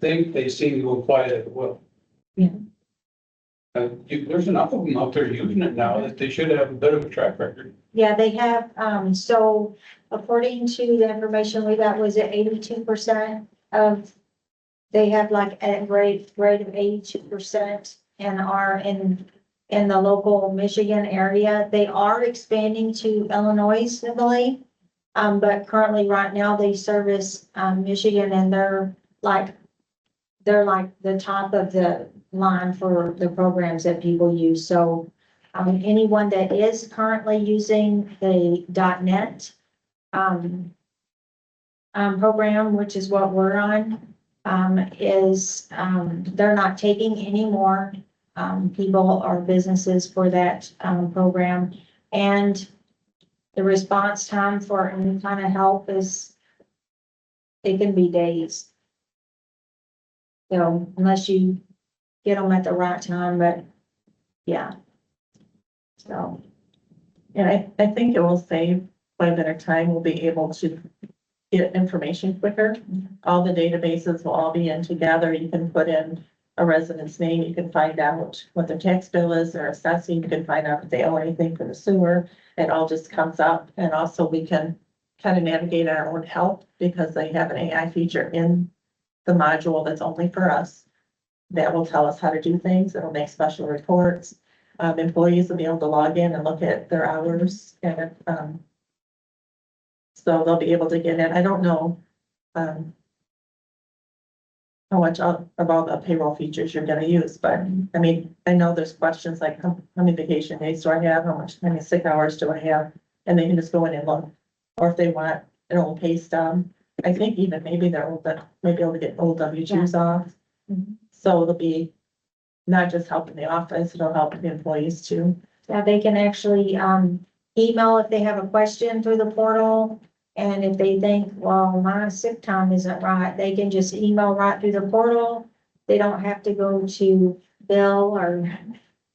think they seem to apply that well. Yeah. There's enough of them out there using it now that they should have a bit of a track record. yeah, they have, so according to the information we got, was it 82% of, they have like a rate of 82% and are in the local Michigan area. They are expanding to Illinois, I believe. But currently, right now, they service, Michigan and they're like the top of the line for the programs that people use. So, anyone that is currently using the .NET, program, which is what we're on, they're not taking any more, people or businesses for that, program. And the response time for any kind of help it can be days. So unless you get them at the right time, but yeah. So, And I think it will save quite a bit of time. We'll be able to get information quicker. All the databases will all be in together. You can put in a resident's name. You can find out what their tax bill is, their assessing. You can find out if they owe anything for the sewer. It all just comes up. And also we can kind of navigate our own help because they have an AI feature in the module that's only for us. That will tell us how to do things. It'll make special reports. Employees will be able to log in and look at their hours and, so they'll be able to get in. I don't know, how much about the payroll features you're gonna use, but I mean, I know there's questions like how many vacation days do I have? How many sick hours do I have? And they can just go in and look, or if they want an old pay stub, I think even maybe they're old, but maybe able to get old W-2s off. So it'll be not just helping the office, it'll help the employees too. Yeah, they can actually, email if they have a question through the portal. And if they think, well, my sick time isn't right, they can just email right through the portal. They don't have to go to Bill or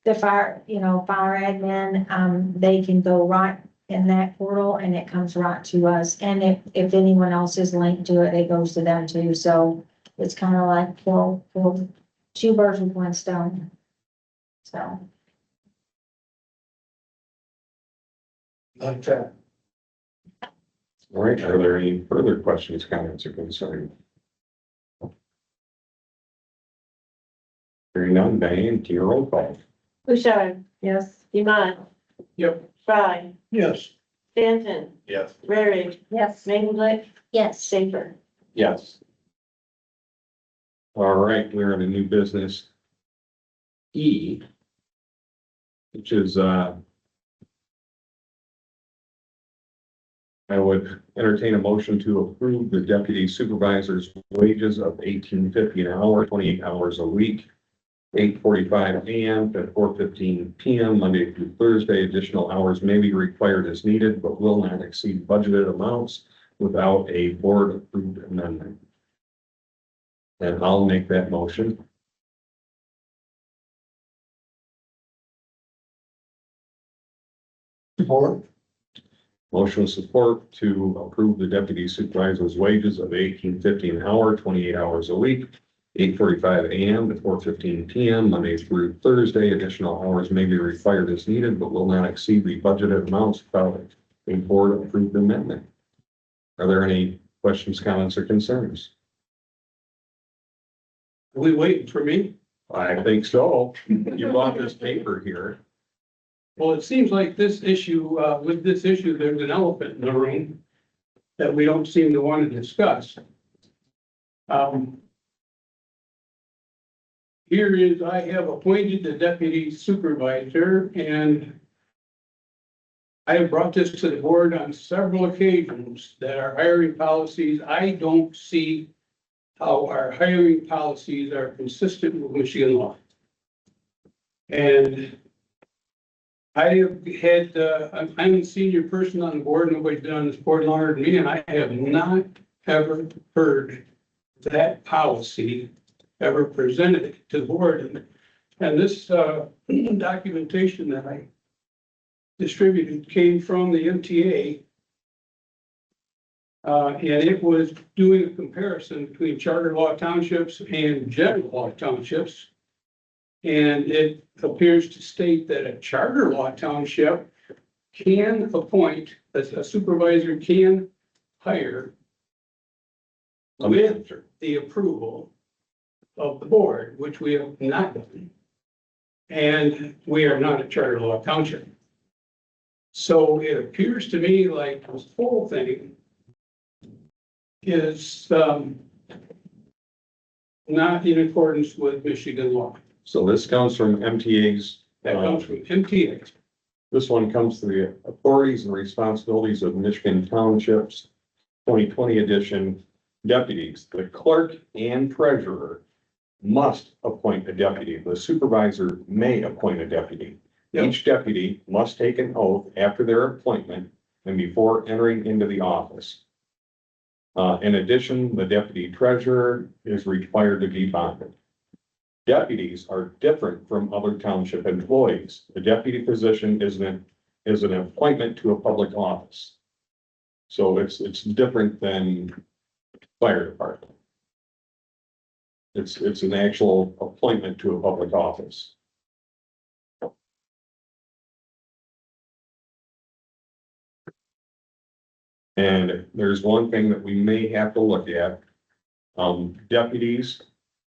the fire admin. They can go right in that portal and it comes right to us. And if anyone else is linked to it, it goes to them too. So it's kind of like kill two birds with one stone. So. Like that. All right, are there any further questions, comments, or concerns? Hearing none, Diane, to your roll call. Bouchard, Yes. Iman, Yep. Fry, Yes. Stanton, Yes. Rarick, Yes. Mangler, Yes. Schaefer. Yes. All right, we're in a new business. E. Which is, I would entertain a motion to approve the deputy supervisor's wages of $18.50 an hour, 28 hours a week, 8:45 AM to 4:15 PM, Monday through Thursday. Additional hours may be required as needed, but will not exceed budgeted amounts without a board-approved amendment. And I'll make that motion. Support. Motion with support to approve the deputy supervisor's wages of $18.50 an hour, 28 hours a week, 8:45 AM to 4:15 PM, Monday through Thursday. Additional hours may be required as needed, but will not exceed the budgeted amounts without a board-approved amendment. Are there any questions, comments, or concerns? Are we waiting for me? I think so. You bought this paper here. Well, it seems like this issue, with this issue, there's an elephant in the room that we don't seem to want to discuss. Here is, I have appointed the deputy supervisor and I have brought this to the board on several occasions that our hiring policies, I don't see how our hiring policies are consistent with Michigan law. And I have had, I'm a senior person on the board, nobody's been on this board longer than me, and I have not ever heard that policy ever presented to the board. And this documentation that I distributed came from the MTA. And it was doing a comparison between charter law townships and general law townships. And it appears to state that a charter law township can appoint, a supervisor can hire with the approval of the board, which we have not done. And we are not a charter law township. So it appears to me like this whole thing is not in accordance with Michigan law. So this comes from MTA's. That comes from MTA. This one comes to the authorities and responsibilities of Michigan Townships, 2020 edition deputies. The clerk and treasurer must appoint a deputy. The supervisor may appoint a deputy. Yep. Each deputy must take an oath after their appointment and before entering into the office. In addition, the deputy treasurer is required to be bonded. Deputies are different from other township employees. The deputy position is an appointment to a public office. So it's different than fire department. It's an actual appointment to a public office. And there's one thing that we may have to look at. Deputies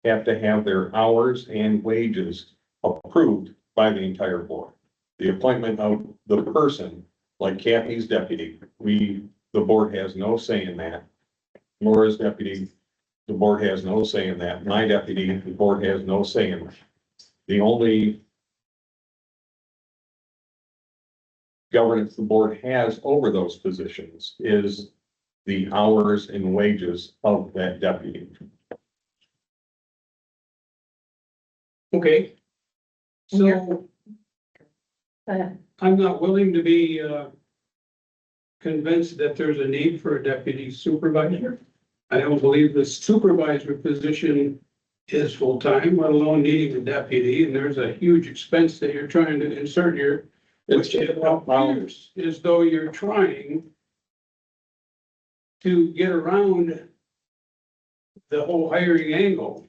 have to have their hours and wages approved by the entire board. The appointment of the person, like Kathy's deputy, the board has no say in that. Laura's deputy, the board has no say in that. My deputy, the board has no say in that. The only governance the board has over those positions is the hours and wages of that deputy. Okay. So Uh, I'm not willing to be, convinced that there's a need for a deputy supervisor. I don't believe the supervisor position is full-time, let alone needing a deputy, and there's a huge expense that you're trying to insert here. Which it appears as though you're trying to get around the whole hiring angle,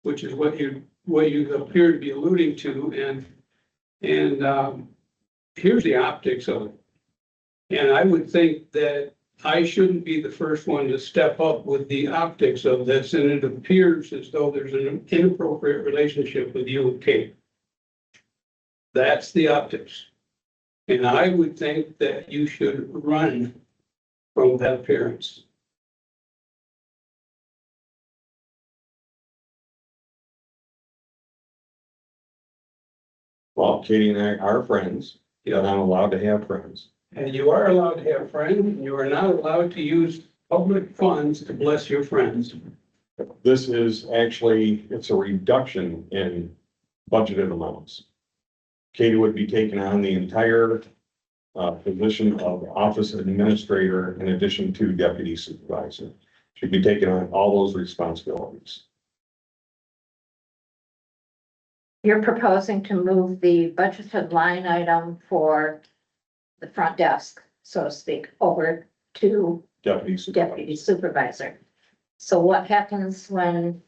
which is what you appear to be alluding to, and here's the optics of it. And I would think that I shouldn't be the first one to step up with the optics of this, and it appears as though there's an inappropriate relationship with you and Kate. That's the optics. And I would think that you should run from that appearance. Well, Katie and I are friends. You're not allowed to have friends. And you are allowed to have friends, and you are not allowed to use public funds to bless your friends. This is actually, it's a reduction in budgeted amounts. Katie would be taking on the entire position of office administrator in addition to deputy supervisor. She'd be taking on all those responsibilities. You're proposing to move the budgeted line item for the front desk, so to speak, over to Deputy supervisor. deputy supervisor. So what happens when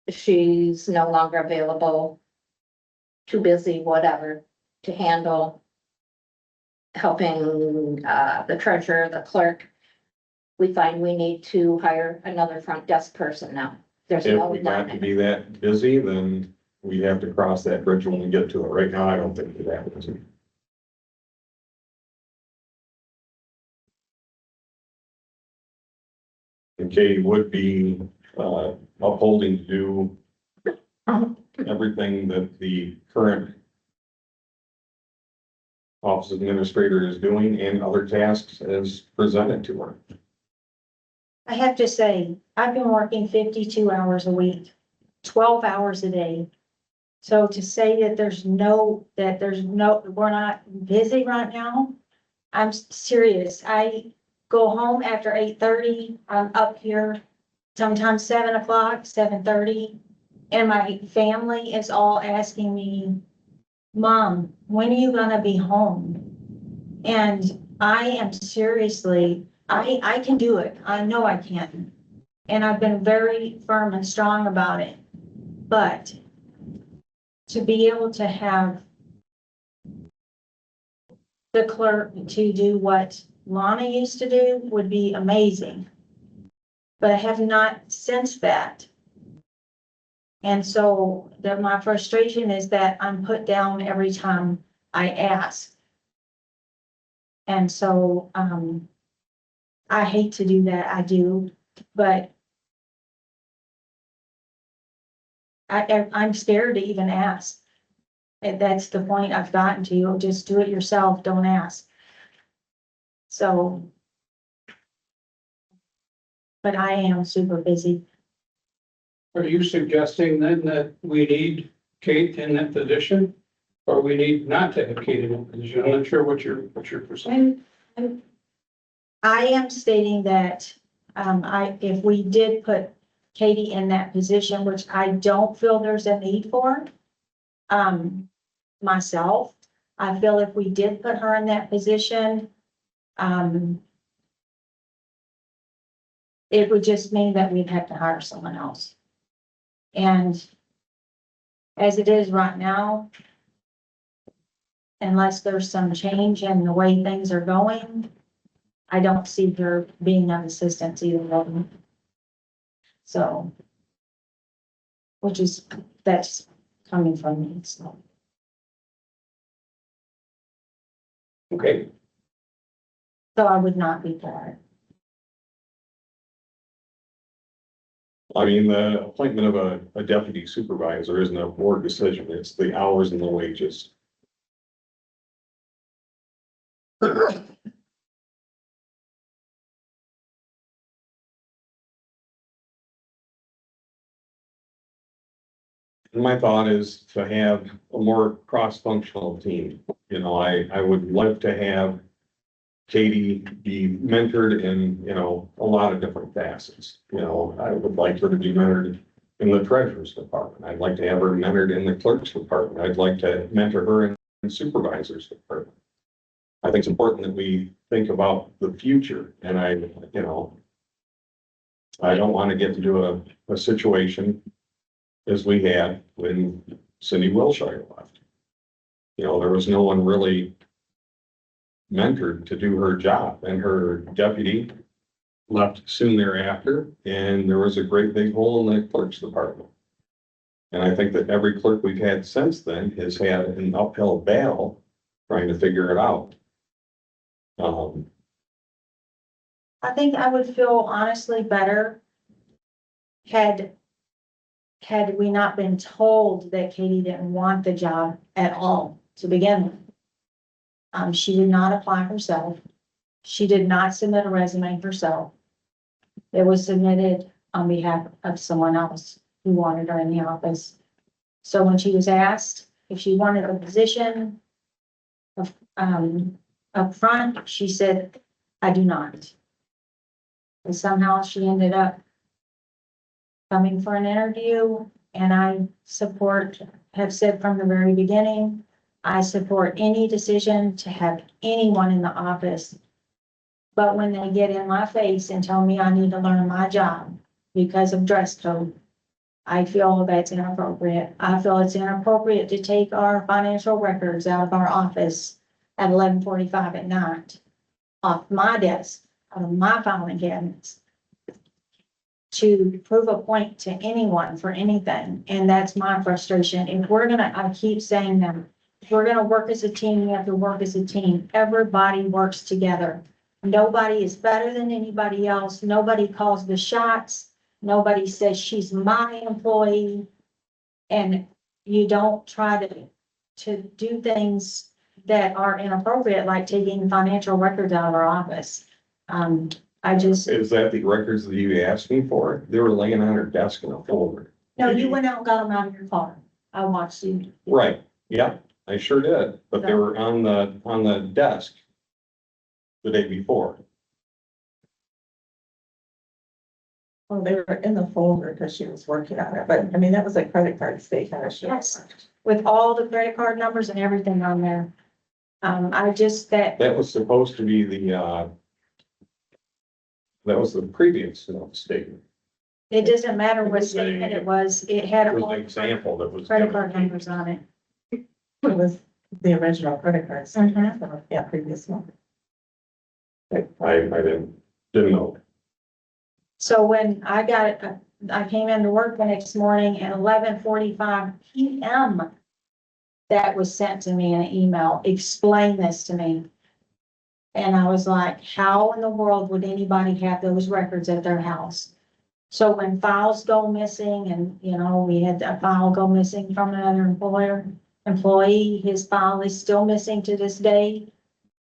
she's no longer available, too busy, whatever, to handle helping the treasurer, the clerk? We find we need to hire another front desk person now. There's If no we got to line. be that busy, then we have to cross that bridge when we get to it. Right now, I don't think we're that busy. And Katie would be upholding to do everything that the current office administrator is doing and other tasks as presented to her. I have to say, I've been working 52 hours a week, 12 hours a day. So to say that we're not busy right now, I'm serious. I go home after 8:30. I'm up here sometimes 7 o'clock, 7:30. And my family is all asking me, Mom, when are you gonna be home? And I am seriously, I can do it. I know I can. And I've been very firm and strong about it. But to be able to have the clerk to do what Lana used to do would be amazing. But I have not sensed that. And so my frustration is that I'm put down every time I ask. And so, I hate to do that, I do, but I'm scared to even ask. And that's the point I've gotten to, just do it yourself, don't ask. So. But I am super busy. Are you suggesting then that we need Kate in that position? Or we need not to have Kate in that position? I'm not sure what your percent. I am stating that, if we did put Katie in that position, which I don't feel there's a need for, myself, I feel if we did put her in that position, it would just mean that we'd have to hire someone else. And as it is right now, unless there's some change in the way things are going, I don't see her being of assistance either of them. So, that's coming from me, so. Okay, So I would not be for it. I mean, the appointment of a deputy supervisor isn't a board decision, it's the hours and the wages. And my thought is to have a more cross-functional team. You know, I would love to have Katie be mentored in, you know, a lot of different facets. You know, I would like her to be mentored in the treasurer's department. I'd like to have her mentored in the clerk's department. I'd like to mentor her in the supervisor's department. I think it's important that we think about the future, and you know, I don't want to get into a situation as we had when Cindy Wilshire left. You know, there was no one really mentored to do her job, and her deputy left soon thereafter, and there was a great big hole in the clerk's department. And I think that every clerk we've had since then has had an uphill battle trying to figure it out. I think I would feel honestly better had we not been told that Katie didn't want the job at all to begin with. She did not apply herself. She did not submit a resume herself. It was submitted on behalf of someone else who wanted her in the office. So when she was asked if she wanted a position up front, she said, I do not. And somehow she ended up coming for an interview, and I have said from the very beginning, I support any decision to have anyone in the office. But when they get in my face and tell me I need to learn my job because of dress code, I feel that's inappropriate. I feel it's inappropriate to take our financial records out of our office at 11:45 at night, off my desk, out of my filing cabinets, to prove a point to anyone for anything. And that's my frustration. If we're gonna, I keep saying that, if we're gonna work as a team, we have to work as a team. Everybody works together. Nobody is better than anybody else. Nobody calls the shots. Nobody says she's my employee. And you don't try to do things that are inappropriate, like taking financial records out of our office. Is that the records that you asked me for? They were laying on her desk in a folder. No, you went out and got them out of your car. I watched you. Right, yeah, I sure did, but they were on the desk the day before. Well, they were in the folder because she was working on it, but I mean, that was a credit card statement. Yes, with all the credit card numbers and everything on there. That was supposed to be that was the previous statement. It doesn't matter what statement it was. It had It was all an example that was. credit card numbers on it. It was the original credit card statement, Mm-hmm. yeah, previous one. I didn't know. So when I got it, I came into work the next morning at 11:45 PM. That was sent to me in an email, explain this to me. And I was like, how in the world would anybody have those records at their house? So when files go missing, and, you know, we had a file go missing from another employee, his file is still missing to this day.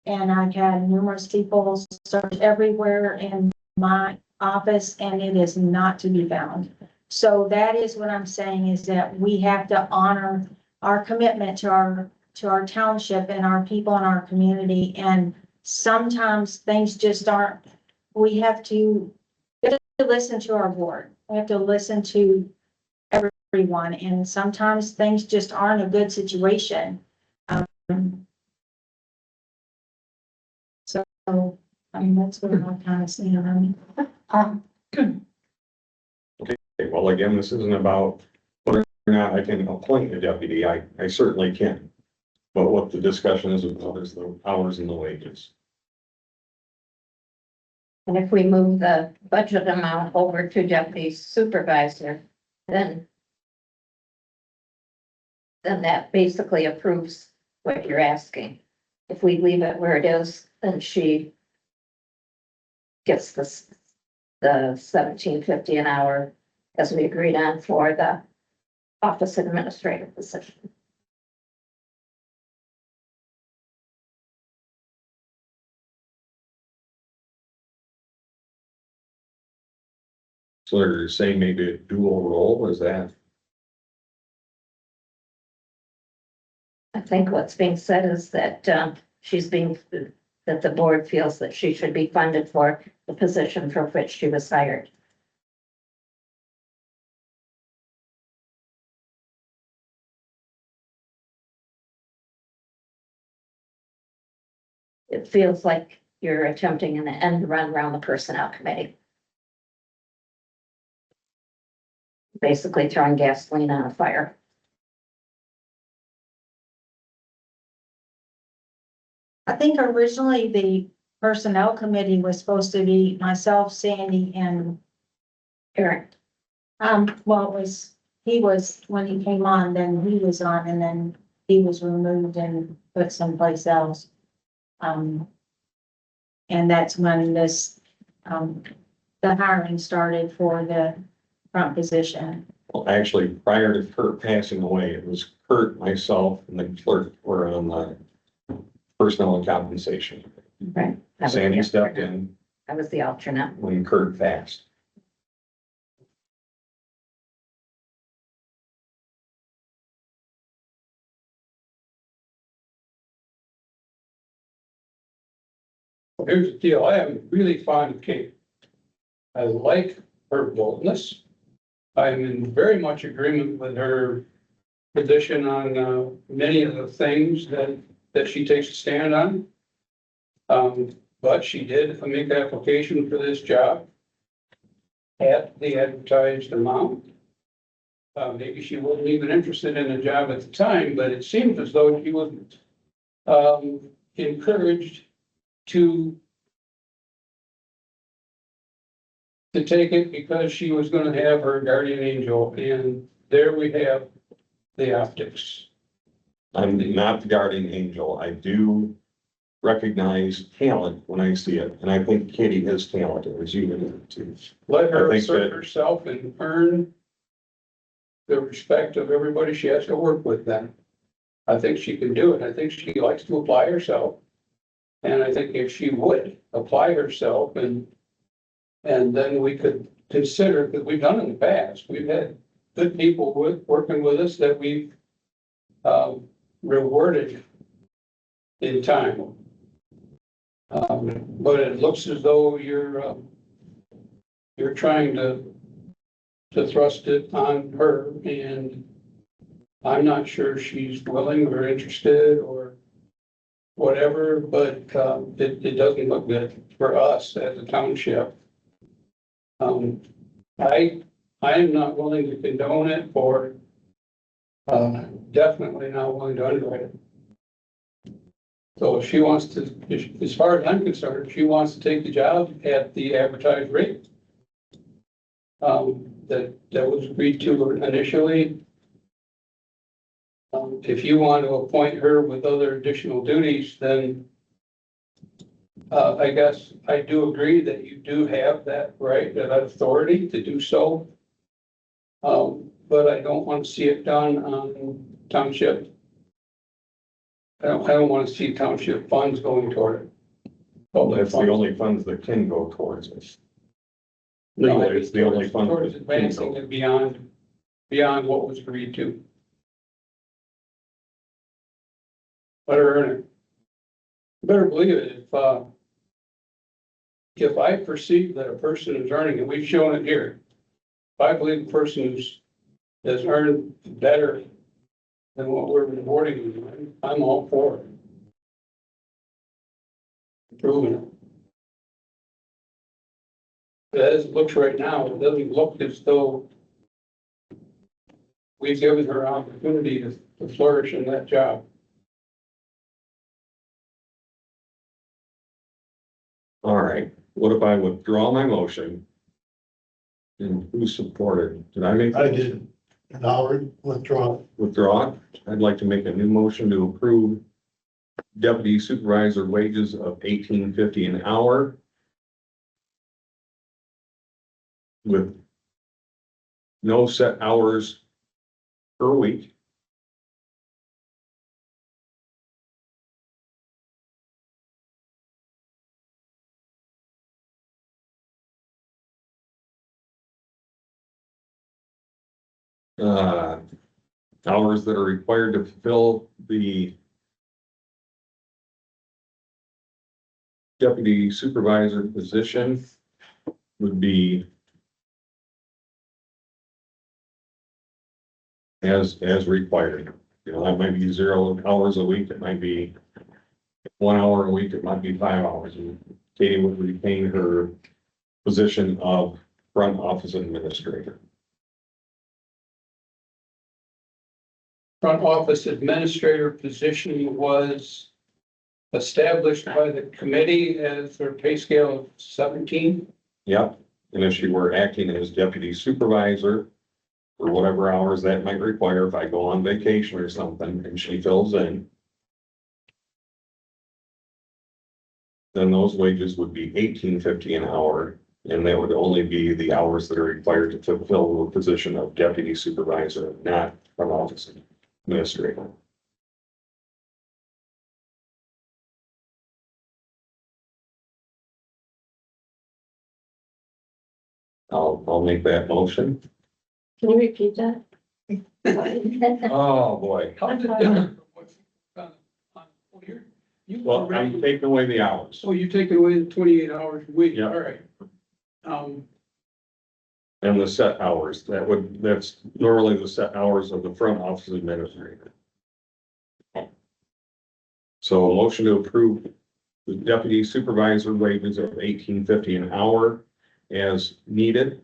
And I've had numerous people search everywhere in my office, and it is not to be found. So that is what I'm saying, is that we have to honor our commitment to our township and our people in our community. And sometimes things just aren't, we have to listen to our board. We have to listen to everyone, and sometimes things just aren't a good situation. So, I mean, that's what I'm kind of seeing. Okay, well, again, this isn't about whether or not I can appoint a deputy. I certainly can. But what the discussion is about is the hours and the wages. And if we move the budget amount over to deputy supervisor, then that basically approves what you're asking. If we leave it where it is, then she gets the $17.50 an hour as we agreed on for the office administrator position. So they're saying maybe a dual role, is that? I think what's being said is that that the board feels that she should be funded for the position for which she was hired. It feels like you're attempting an end run around the personnel committee. Basically throwing gasoline on a fire. I think originally the personnel committee was supposed to be myself, Sandy, and Eric, well, he was, when he came on, then he was on, and then he was removed and put someplace else. And that's when the hiring started for the front position. Well, actually, prior to Kurt passing away, it was Kurt, myself, and the clerk were on the personnel and compensation. right? I was Sandy the stepped alternate. in I was the alternate. when Kurt passed. Here's the deal, I am really fond of Kate. I like her boldness. I'm in very much agreement with her position on, many of the things that she takes a stand on. But she did make the application for this job at the advertised amount. Maybe she wasn't even interested in the job at the time, but it seems as though she wasn't, encouraged to take it because she was gonna have her guardian angel, and there we have the optics. I'm not the guardian angel. I do recognize talent when I see it, and I think Katie has talent, as you alluded to. Let her I think assert that- herself and earn the respect of everybody she has to work with then. I think she can do it. I think she likes to apply herself. And I think if she would apply herself and then we could consider, because we've done it in the past, we've had good people working with us that we've rewarded in time. But it looks as though you're trying to thrust it on her, and I'm not sure she's willing or interested or whatever, but it doesn't look good for us as a township. I am not willing to condone it or definitely not willing to underwrite it. So if she wants to, as far as I'm concerned, if she wants to take the job at the advertised rate that was agreed to initially. If you want to appoint her with other additional duties, then I guess I do agree that you do have that right, that authority to do so. But I don't want to see it done on township. I don't want to see township funds going toward it. Well, that's the only funds that can go towards it. Legally, it's the only fund. Towards that can advancing go. it beyond what was agreed to. Let her earn it. Better believe it, if I perceive that a person is earning, and we've shown it here, if I believe the person has earned better than what we're rewarding them, I'm all for it. Proving it. But as it looks right now, it doesn't look as though we've given her opportunity to flourish in that job. All right, what if I withdraw my motion? And who supported? Did I make? I did. An hour withdraw. Withdraw it? I'd like to make a new motion to approve deputy supervisor wages of $18.50 an hour. With no set hours per week. Hours that are required to fulfill the deputy supervisor position would be as required. You know, that might be 0 hours a week, it might be 1 hour a week, it might be 5 hours. And Katie would retain her position of front office administrator. Front office administrator position was established by the committee as their pay scale of 17. Yep, and if she were acting as deputy supervisor, for whatever hours that might require, if I go on vacation or something and she fills in, then those wages would be $18.50 an hour, and that would only be the hours that are required to fulfill the position of deputy supervisor, not front office administrator. I'll make that motion. Can you repeat that? Oh, boy. How is it different from what's here? You Well, I'm already, taking away the hours. so you're taking away the 28 hours a week, Yeah. all right. And the set hours, that's normally the set hours of the front office administrator. So a motion to approve the deputy supervisor wages of $18.50 an hour as needed.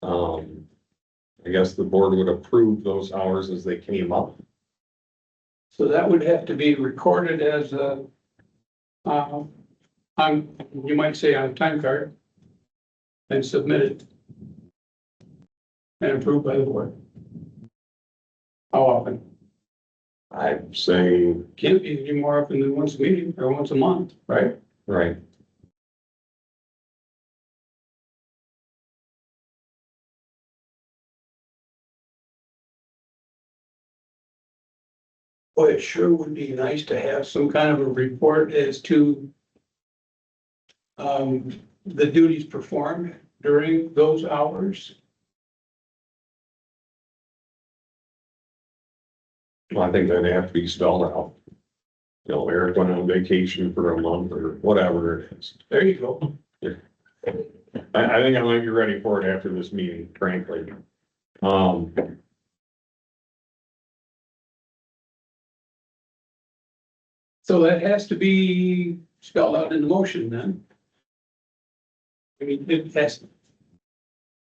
I guess the board would approve those hours as they came up. So that would have to be recorded as a, you might say on a time card and submitted and approved by the board. How often? I'd say, Can't be any more often than once a meeting or once a month, right? right, Boy, it sure would be nice to have some kind of a report as to the duties performed during those hours. well, I think that'd have to be spelled out. You know, Eric went on vacation for a month or whatever it is. There you go. I think I might be ready for it after this meeting, frankly. So that has to be spelled out in the motion then. I mean, it has,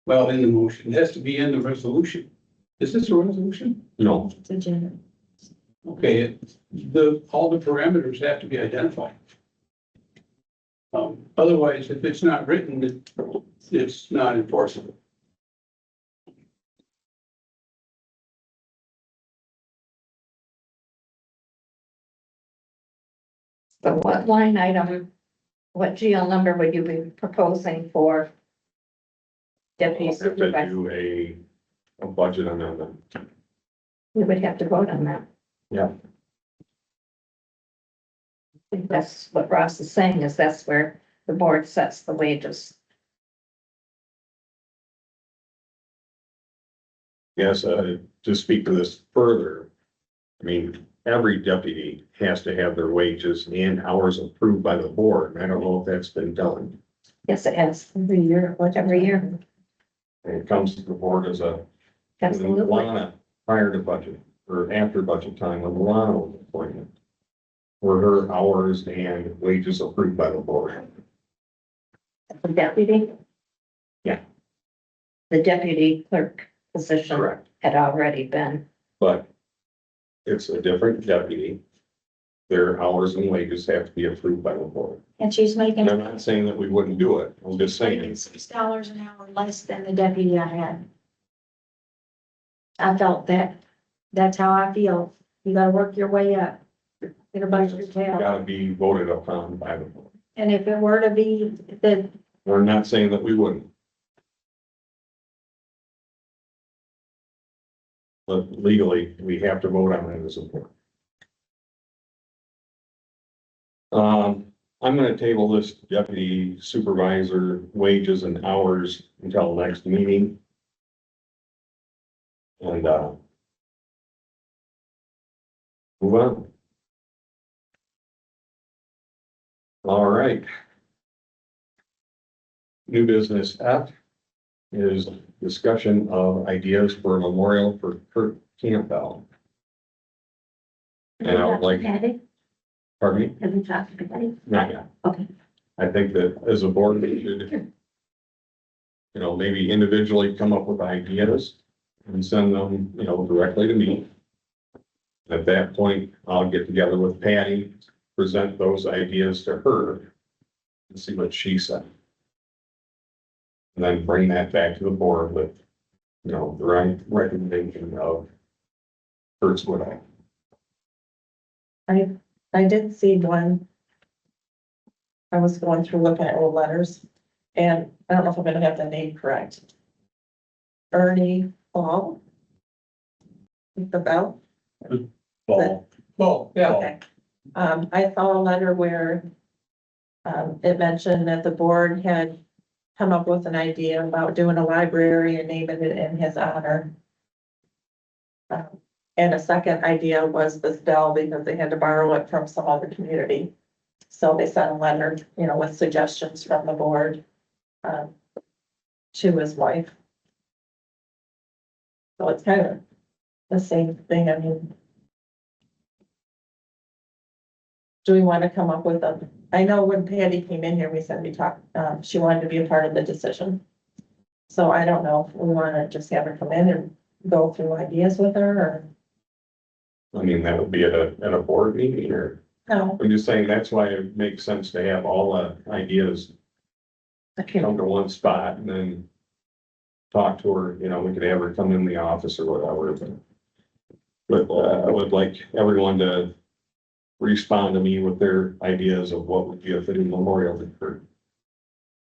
well, in the motion, it has to be in the resolution. Is this a resolution? No, It's a general. Okay, all the parameters have to be identified. Otherwise, if it's not written, it's not enforceable. So what line item, what GL number would you be proposing for deputy I'll have to supervisor? do a budget amendment. We would have to vote on that. Yeah. I think that's what Ross is saying, is that's where the board sets the wages. Yes, to speak to this further, I mean, every deputy has to have their wages and hours approved by the board. I don't know if that's been done. Yes, it has, Every year. every year. And it comes to the board as a Absolutely. Lana prior to budget or after budget time, when Lana was appointed. For her hours and wages approved by the board. The deputy? Yeah. The deputy clerk position Correct. had already been, But it's a different deputy. Their hours and wages have to be approved by the board. And she's making I'm not saying that we wouldn't do it. I'm just saying, $6 an hour less than the deputy I had. I felt that, that's how I feel. You gotta work your way up. Get a bust your it's tail. gotta be voted upon by the board. And if it were to be, that We're not saying that we wouldn't. But legally, we have to vote on it as a board. I'm gonna table this deputy supervisor wages and hours until next meeting. And, move on. All right. New business F is discussion of ideas for a memorial for Kurt Campbell. And I would like, pardon me? Have you talked to anybody? Not yet. Okay. I think that as a board, we should, maybe individually come up with ideas and send them, directly to me. At that point, I'll get together with Patty, present those ideas to her and see what she said. And then bring that back to the board with, the right recommendation of Kurt's widow. I did see one. I was going through looking at old letters, and I don't know if I'm gonna have the name correct. Ernie Ball? The Bell? Ball. Oh, yeah. Okay. I saw a letter where it mentioned that the board had come up with an idea about doing a library and naming it in his honor. And a second idea was this bell because they had to borrow it from some other community. So they sent a letter, with suggestions from the board to his wife. So it's kind of the same thing. I mean, do we want to come up with I know when Patty came in here, we said we talked, she wanted to be a part of the decision. So I don't know if we want to just have her come in and go through ideas with her or. I mean, that would be at a board meeting, or, No, I'm just saying that's why it makes sense to have all the ideas come to one spot and then talk to her, we could have her come in the office or whatever, but I would like everyone to respond to me with their ideas of what would be a fitting memorial to Kurt.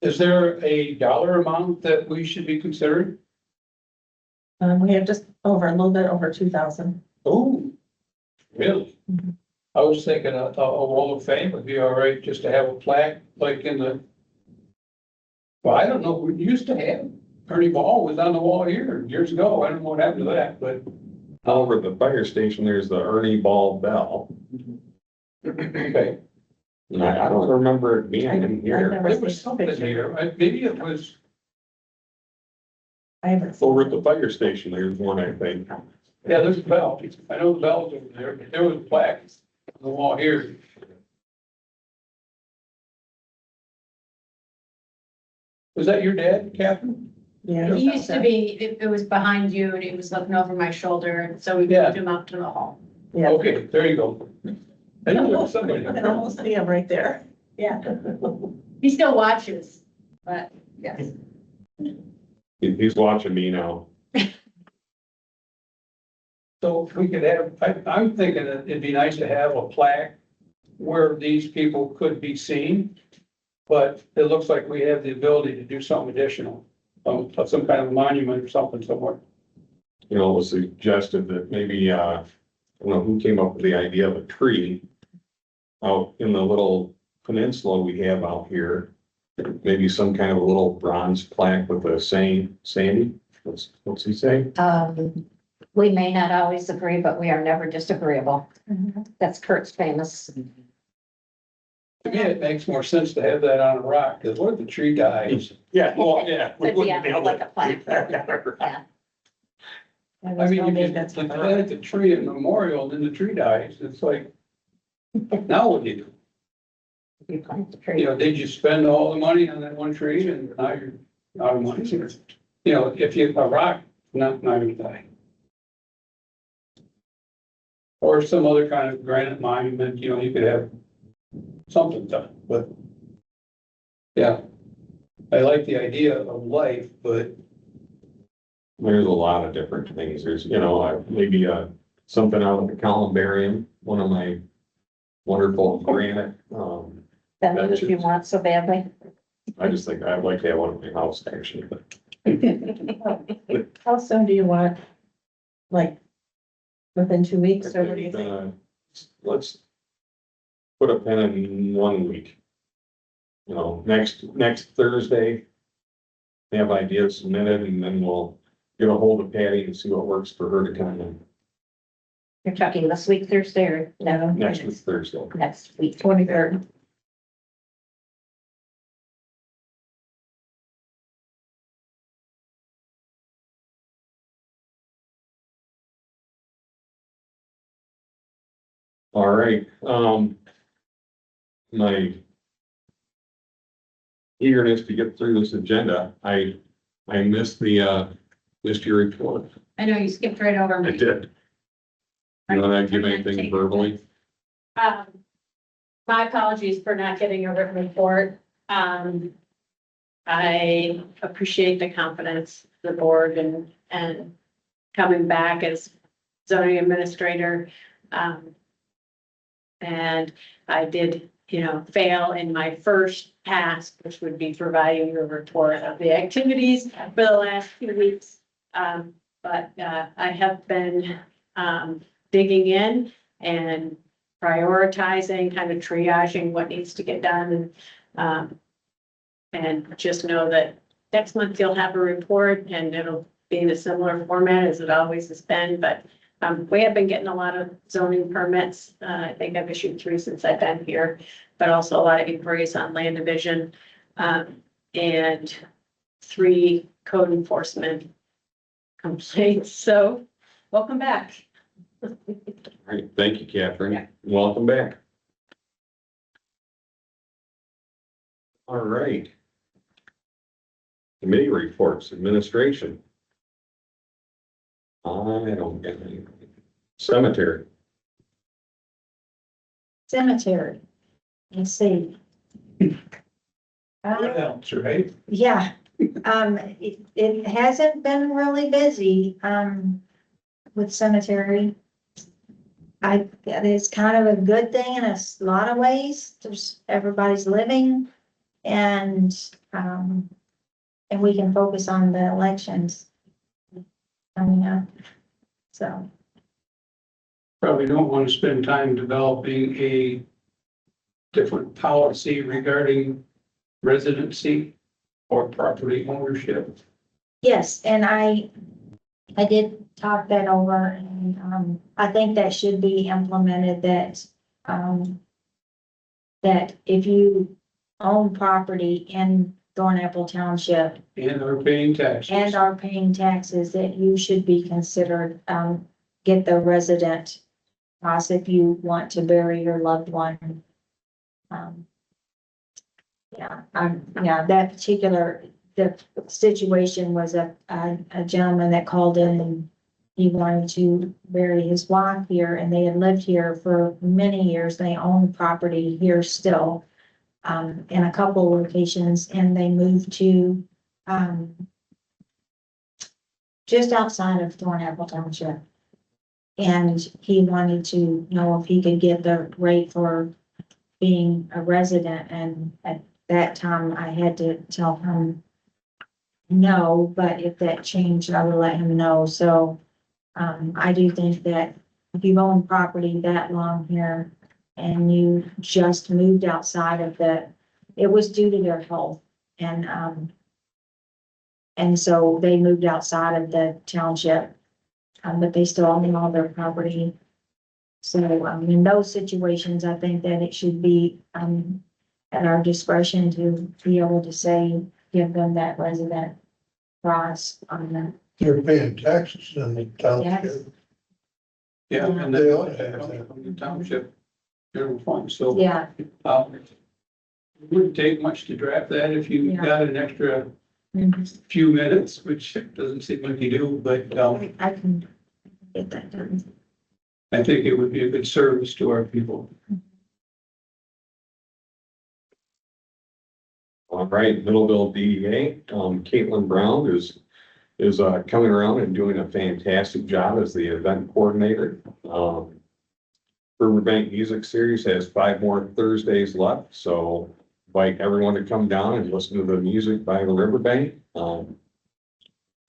Is there a dollar amount that we should be considering? we have just a little bit over 2,000. Oh, really? I was thinking a wall of fame would be all right, just to have a plaque like in the. Well, I don't know, we used to have, Ernie Ball was on the wall here years ago. I don't know what happened to that, but. Over at the fire station, there's the Ernie Ball bell. Okay. And I don't remember it being in I've here. never There seen was a something picture. here, maybe it was, I haven't seen. Over at the fire station, there's one, I think. yeah, there's a bell. I know the bell's over there, but there was a plaque on the wall here. Was that your dad, Catherine? Yeah. It used to be, it was behind you and he was looking over my shoulder, and so we Yeah. moved him up to the hall. Yeah. Okay, there you go. I know there was somebody. I can almost see him right there. Yeah. He still watches, but yes. He's watching me now. So if we could have, I'm thinking that it'd be nice to have a plaque where these people could be seen. But it looks like we have the ability to do something additional, some kind of monument or something somewhere. It was suggested that maybe, I don't know who came up with the idea of a tree out in the little peninsula we have out here. Maybe some kind of a little bronze plaque with a saying, Sandy, what's he saying? We may not always agree, but we are never disagreeable. That's Kurt's famous. To me, it makes more sense to have that on a rock, because what if the tree dies? Yeah, well, yeah. we But wouldn't be yeah, able like to- a plaque. Yeah. I mean, you just plant the tree in memorial, then the tree dies, it's like, now what do you do? You plant the tree. Did you spend all the money on that one tree and now you're out of money? If you, a rock, not gonna die. Or some other kind of granite monument, you could have something done, but Yeah. I like the idea of life, but There's a lot of different things. There's, maybe, something out of the columbarium, one of my wonderful granite, Then if you want so badly. I just think I'd like to have one in my house actually, but How soon do you want? Like, within 2 weeks, or what do you think? let's put a pin in 1 week. Next Thursday. Have ideas submitted and then we'll get a hold of Patty and see what works for her to come in You're talking this week, Thursday, or no? next week, Thursday. Next week. 23rd. All right, my eagerness to get through this agenda, I missed missed your report. I know you skipped right over I me. did. You want to give anything verbally? My apologies for not getting a written report. I appreciate the confidence of the board and coming back as zoning administrator. And I did, fail in my first task, which would be providing a report of the activities for the last few weeks. But I have been digging in and prioritizing, kind of triaging what needs to get done. And just know that next month you'll have a report and it'll be in a similar format as it always has been. But we have been getting a lot of zoning permits. I think I've issued 3 since I've been here, but also a lot of inquiries on land division and 3 code enforcement complaints. So welcome back. All right, thank you, Catherine. Yeah. Welcome back. All right. Committee reports, administration. I don't get any. Cemetery. Cemetery. Let's see. what else, right? Yeah, it hasn't been really busy, with cemetery. It's kind of a good thing in a lot of ways. Everybody's living and we can focus on the elections coming up. So, Probably don't want to spend time developing a different policy regarding residency or property ownership. yes, and I did talk that over and, I think that should be implemented that, that if you own property in Thornapple Township And are paying taxes. and are paying taxes, that you should be considered, get the resident pass if you want to bury your loved one. That particular, the situation was a gentleman that called in and he wanted to bury his wife here, and they had lived here for many years. They own property here still, in a couple locations, and they moved to, just outside of Thornapple Township. And he wanted to know if he could get the rate for being a resident, and at that time I had to tell him no, but if that changed, I would let him know. So, I do think that if you've owned property that long here and you just moved outside of it was due to their health, and so they moved outside of the township, but they still own all their property. So, in those situations, I think that it should be, at our discretion to be able to say, give them that resident price on them. They're paying taxes in the Yes. township. Yeah, and They they ought ought to have that. from the township general fund, so. Yeah, It wouldn't take much to draft that if you Yeah. got an extra mhm. few minutes, which doesn't seem like you do, but, I can get that done. I think it would be a good service to our people. All All right, Middleville DEA, Caitlin Brown is coming around and doing a fantastic job as the event coordinator. Riverbank Music Series has 5 more Thursdays left, so invite everyone to come down and listen to the music by the Riverbank.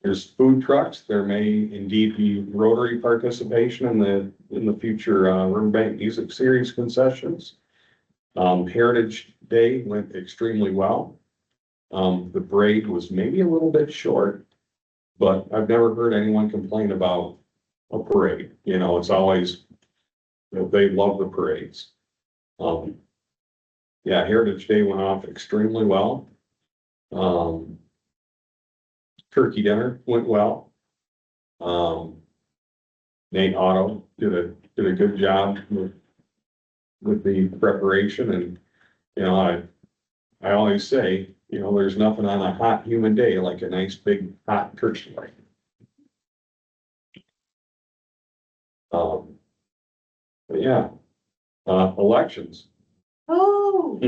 There's food trucks. There may indeed be Rotary participation in the future Riverbank Music Series concessions. Heritage Day went extremely well. The parade was maybe a little bit short, but I've never heard anyone complain about a parade. You know, it's always, they love the parades. Yeah, Heritage Day went off extremely well. Turkey dinner went well. Nate Otto did a good job with the preparation, and you know, I always say, you know, there's nothing on a hot humid day like a nice big hot turkey leg. But yeah, elections. Oh,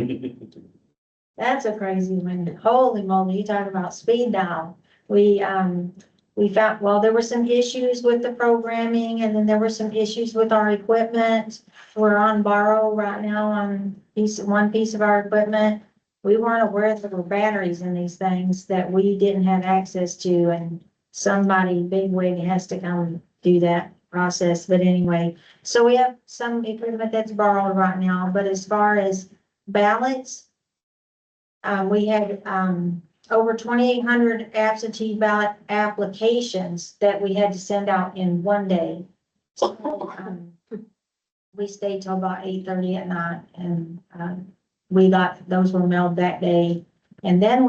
that's a crazy one. Holy moly, you talk about speed dial. We found, well, there were some issues with the programming, and then there were some issues with our equipment. We're on borrow right now on one piece of our equipment. We weren't aware that there were batteries in these things that we didn't have access to, and somebody bigwig has to come do that process. But anyway, so we have some equipment that's borrowed right now, but as far as ballots, we had, over 2,800 absentee ballot applications that we had to send out in one day. So, we stayed till about 8:30 at night, and, those were mailed that day. And then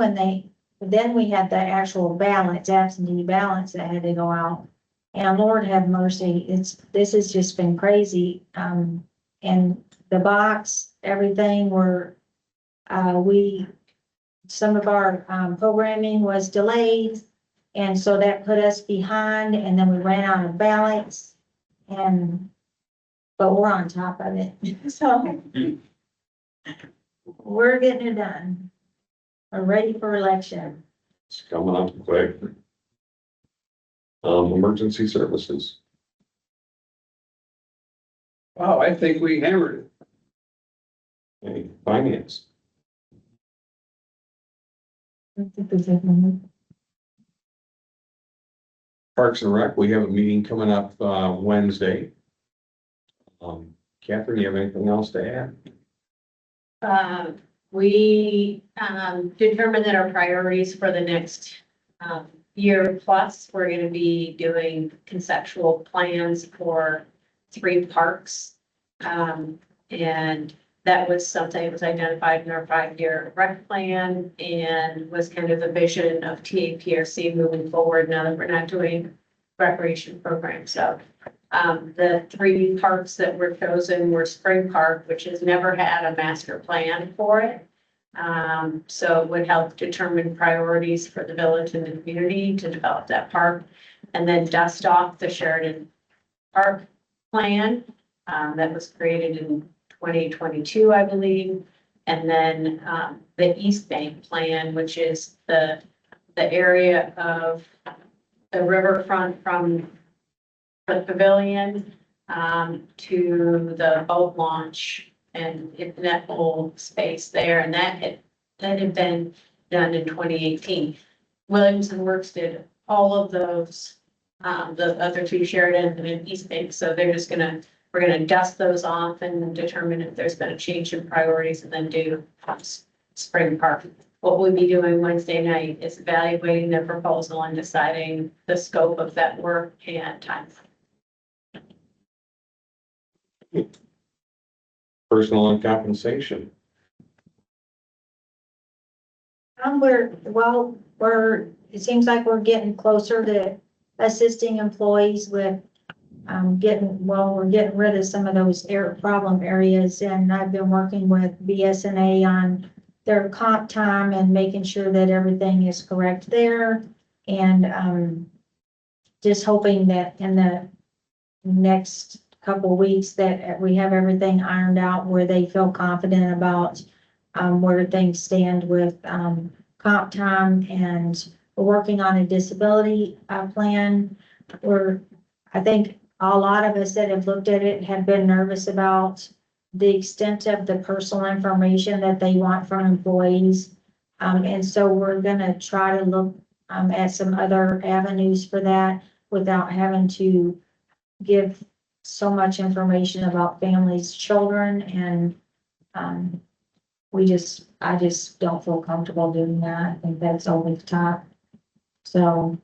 then we had the actual ballots, absentee ballots that had to go out. And Lord have mercy, this has just been crazy. And the box, everything some of our programming was delayed, and so that put us behind, and then we ran out of ballots, but we're on top of it, so we're getting it done. We're ready for election. It's coming up quick. Emergency services. Wow, I think we hammered it. Hey, finance. Parks and Rec, we have a meeting coming up Wednesday. Catherine, you have anything else to add? We determined that our priorities for the next year plus, we're gonna be doing conceptual plans for 3 parks. And that was something that was identified in our 5-year rec plan and was kind of the vision of TAPRC moving forward now that we're not doing recreation programs. So the 3 parks that were chosen were Spring Park, which has never had a master plan for it. So it would help determine priorities for the village and the community to develop that park. And then dust off the Sheridan Park plan that was created in 2022, I believe. And then the East Bank plan, which is the area of the riverfront from the pavilion to the boat launch and that whole space there. And that had been done in 2018. Williamson Works did all of those, the other 2, Sheridan and East Bank. So we're gonna dust those off and determine if there's been a change in priorities, and then do Spring Park. What we'll be doing Wednesday night is evaluating the proposal and deciding the scope of that work and time. Personal and compensation. It seems like we're getting closer to assisting employees with we're getting rid of some of those problem areas, and I've been working with BSNA on their comp time and making sure that everything is correct there. And just hoping that in the next couple of weeks that we have everything ironed out where they feel confident about where things stand with, comp time, and we're working on a disability, plan. I think a lot of us that have looked at it have been nervous about the extent of the personal information that they want from employees. And so we're gonna try to look, at some other avenues for that without having to give so much information about families' children, and, I just don't feel comfortable doing that. I think that's over the top. So,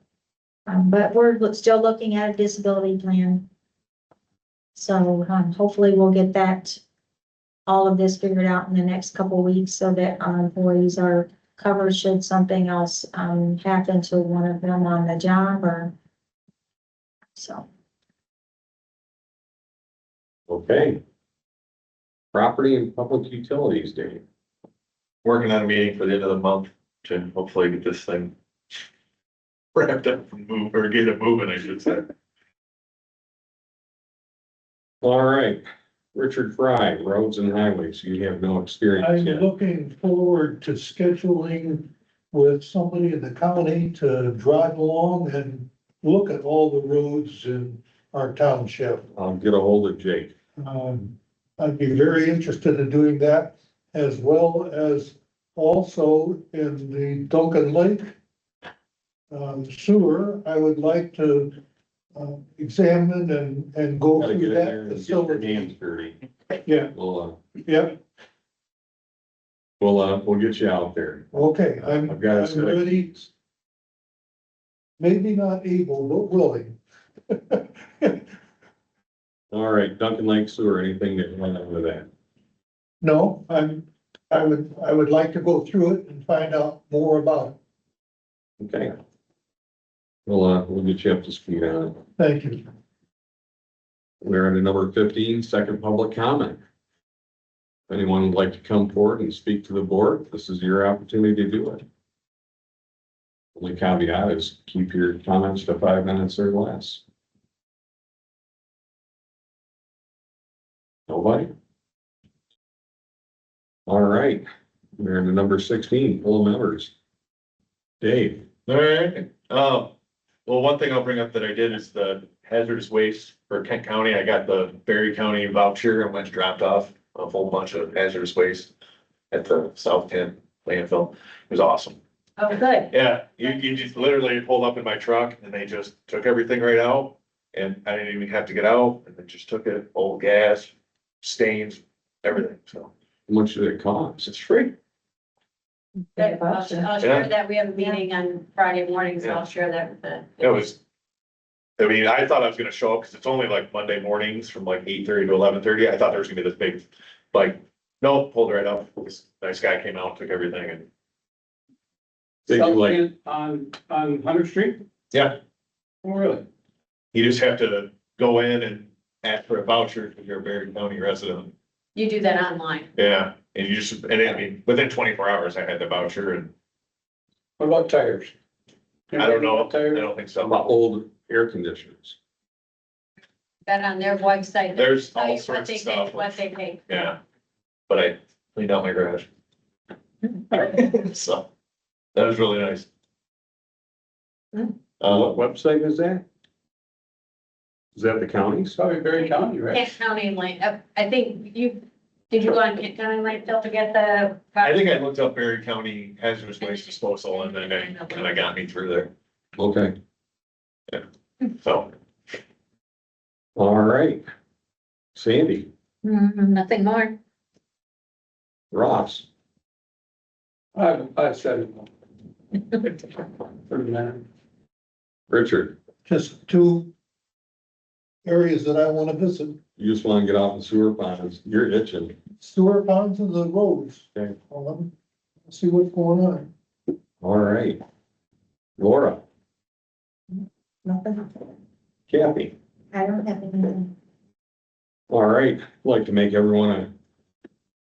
but we're still looking at a disability plan. So, hopefully we'll get all of this figured out in the next couple of weeks so that our employees are covered should something else, happen to one of them on the job or so. Okay. Property and Public Utilities Day. Working on a meeting for the end of the month to hopefully get this thing wrapped up and move, or get it moving, I should say. All right, Richard Fry, Roads and Highways, you have no experience I'm yet. looking forward to scheduling with somebody in the county to drive along and look at all the roads in our township. I'll get a hold of Jake. I'd be very interested in doing that, as well as also in the Duncan Lake sewer. I would like to examine and go Gotta get through in there that and get your facility. hands dirty. Yeah, We'll, we'll get you out there. okay, I'm I've got a set of ready, keys. maybe not able, but willing. All right, Duncan Lake Sewer, anything that went on with that? No, I would like to go through it and find out more about it. Okay. We'll get you up to speed on it. Thank you. We're at number 15, second public comment. If anyone would like to come forward and speak to the board, this is your opportunity to do it. Only caveat is keep your comments to 5 minutes or less. Nobody? All right, we're in number 16, full of members. Dave, All right, well, one thing I'll bring up that I did is the hazardous waste for Kent County. I got the Berry County voucher and went and dropped off a whole bunch of hazardous waste at the South Kent landfill. It was awesome. Oh, good. Yeah, you just literally pulled up in my truck and they just took everything right out. And I didn't even have to get out, and they just took it, old gas, stains, everything, so how much did it cost? it's free. Good. I'll share that. We have a meeting on Friday morning, so I'll share that with the. It was. I mean, I thought I was gonna show up, cause it's only like Monday mornings from like 8:30 to 11:30. I thought there was gonna be this big, like, no, pulled right up. This nice guy came out, took everything and. They do like, On 100th Street? Yeah, Oh, really? you just have to go in and ask for a voucher if you're a Berry County resident. You do that online. Yeah, and you just, and I mean, within 24 hours, I had the voucher and What about tires? I don't know, I Tires? don't think how about so. old air conditioners? That on their website. There's Tell all you what sorts they of pay, stuff. what they pay. Yeah, but I cleaned out my garage. So, that was really nice. What website is that? Is that the county's? Probably Berry County, right? Kent County Lane, I think did you go on Kent County Landfill to get the? I think I looked up Berry County hazardous waste disposal and then I got me through there, Okay, so. all right. Sandy, Nothing more. Ross, I said it. For the minute. Richard, Just two areas that I want to visit, you just want to get off the sewer ponds. You're itching. sewer ponds and the roads. Okay. See what's going on. All right. Laura, Nothing. Kathy. I don't have anything. All right, I'd like to make everyone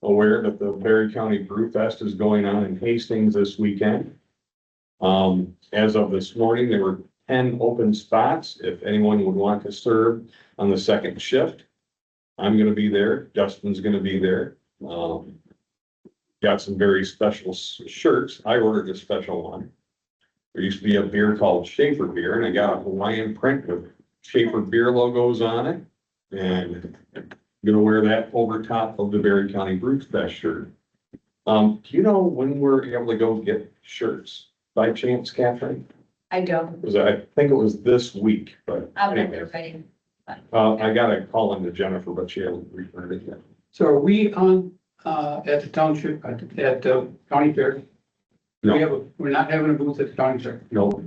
aware that the Berry County Brew Fest is going on in Hastings this weekend. As of this morning, there were 10 open spots. If anyone would want to serve on the second shift, I'm gonna be there. Justin's gonna be there. got some very special shirts. I ordered a special one. There used to be a beer called Schaefer beer, and I got a Hawaiian print with Schaefer beer logos on it. And I'm gonna wear that over top of the Berry County Brewers Fest shirt. Do you know when we're able to go get shirts by chance, Catherine? I don't. Because I think it was this week, but I'll be anyway. ready. I gotta call into Jennifer, but she hasn't returned it yet. So are we on, at the township, at county fair? No. We're not having a booth at the county fair. No.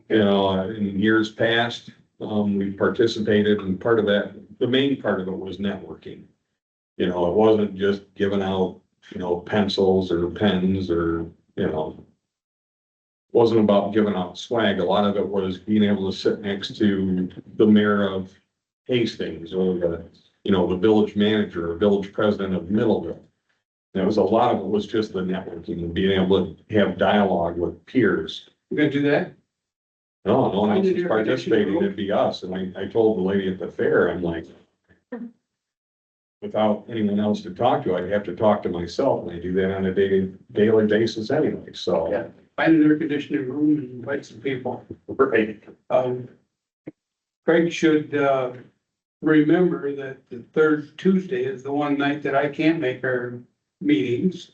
You know, in years past, we participated and part of that, the main part of it was networking. You know, it wasn't just giving out, you know, pencils or pens or, you know. Wasn't about giving out swag. A lot of it was being able to sit next to the mayor of Hastings or the, you know, the village manager or village president of Middleville. And it was a lot of it was just the networking and being able to have dialogue with peers. We're gonna do that? No, no one else is participating, it'd be us. And I told the lady at the fair, I'm like, without anyone else to talk to, I'd have to talk to myself. And I do that on a daily basis anyway, so. Yeah. Find an air conditioning room and invite some people. Right. Craig should, remember that the third Tuesday is the one night that I can't make our meetings.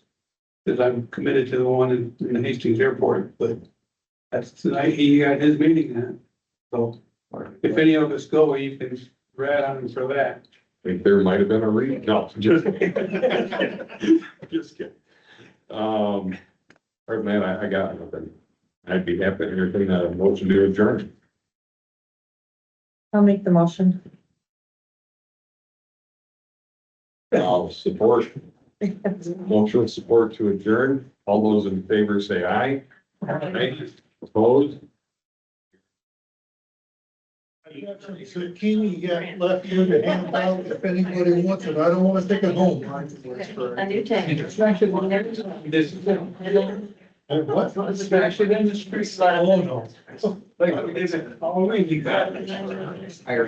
Because I'm committed to the one in the Hastings Airport, but that's the night he got his meeting then. So if any of us go, you can rat on him for that. I think there might have been a read. No, just kidding. Just kidding. Other than that, I got nothing. I'd be happy to entertain a motion to adjourn. I'll make the motion. I'll support. Motion with support to adjourn. All those in favor say aye. Aye. Opposed? I got some zucchini yet left here to hand out if anybody wants it. I don't want to take it home. A new tank. It's actually one there. This is. What? It's actually in the street. Oh, no. Like we did it Halloween, you got it.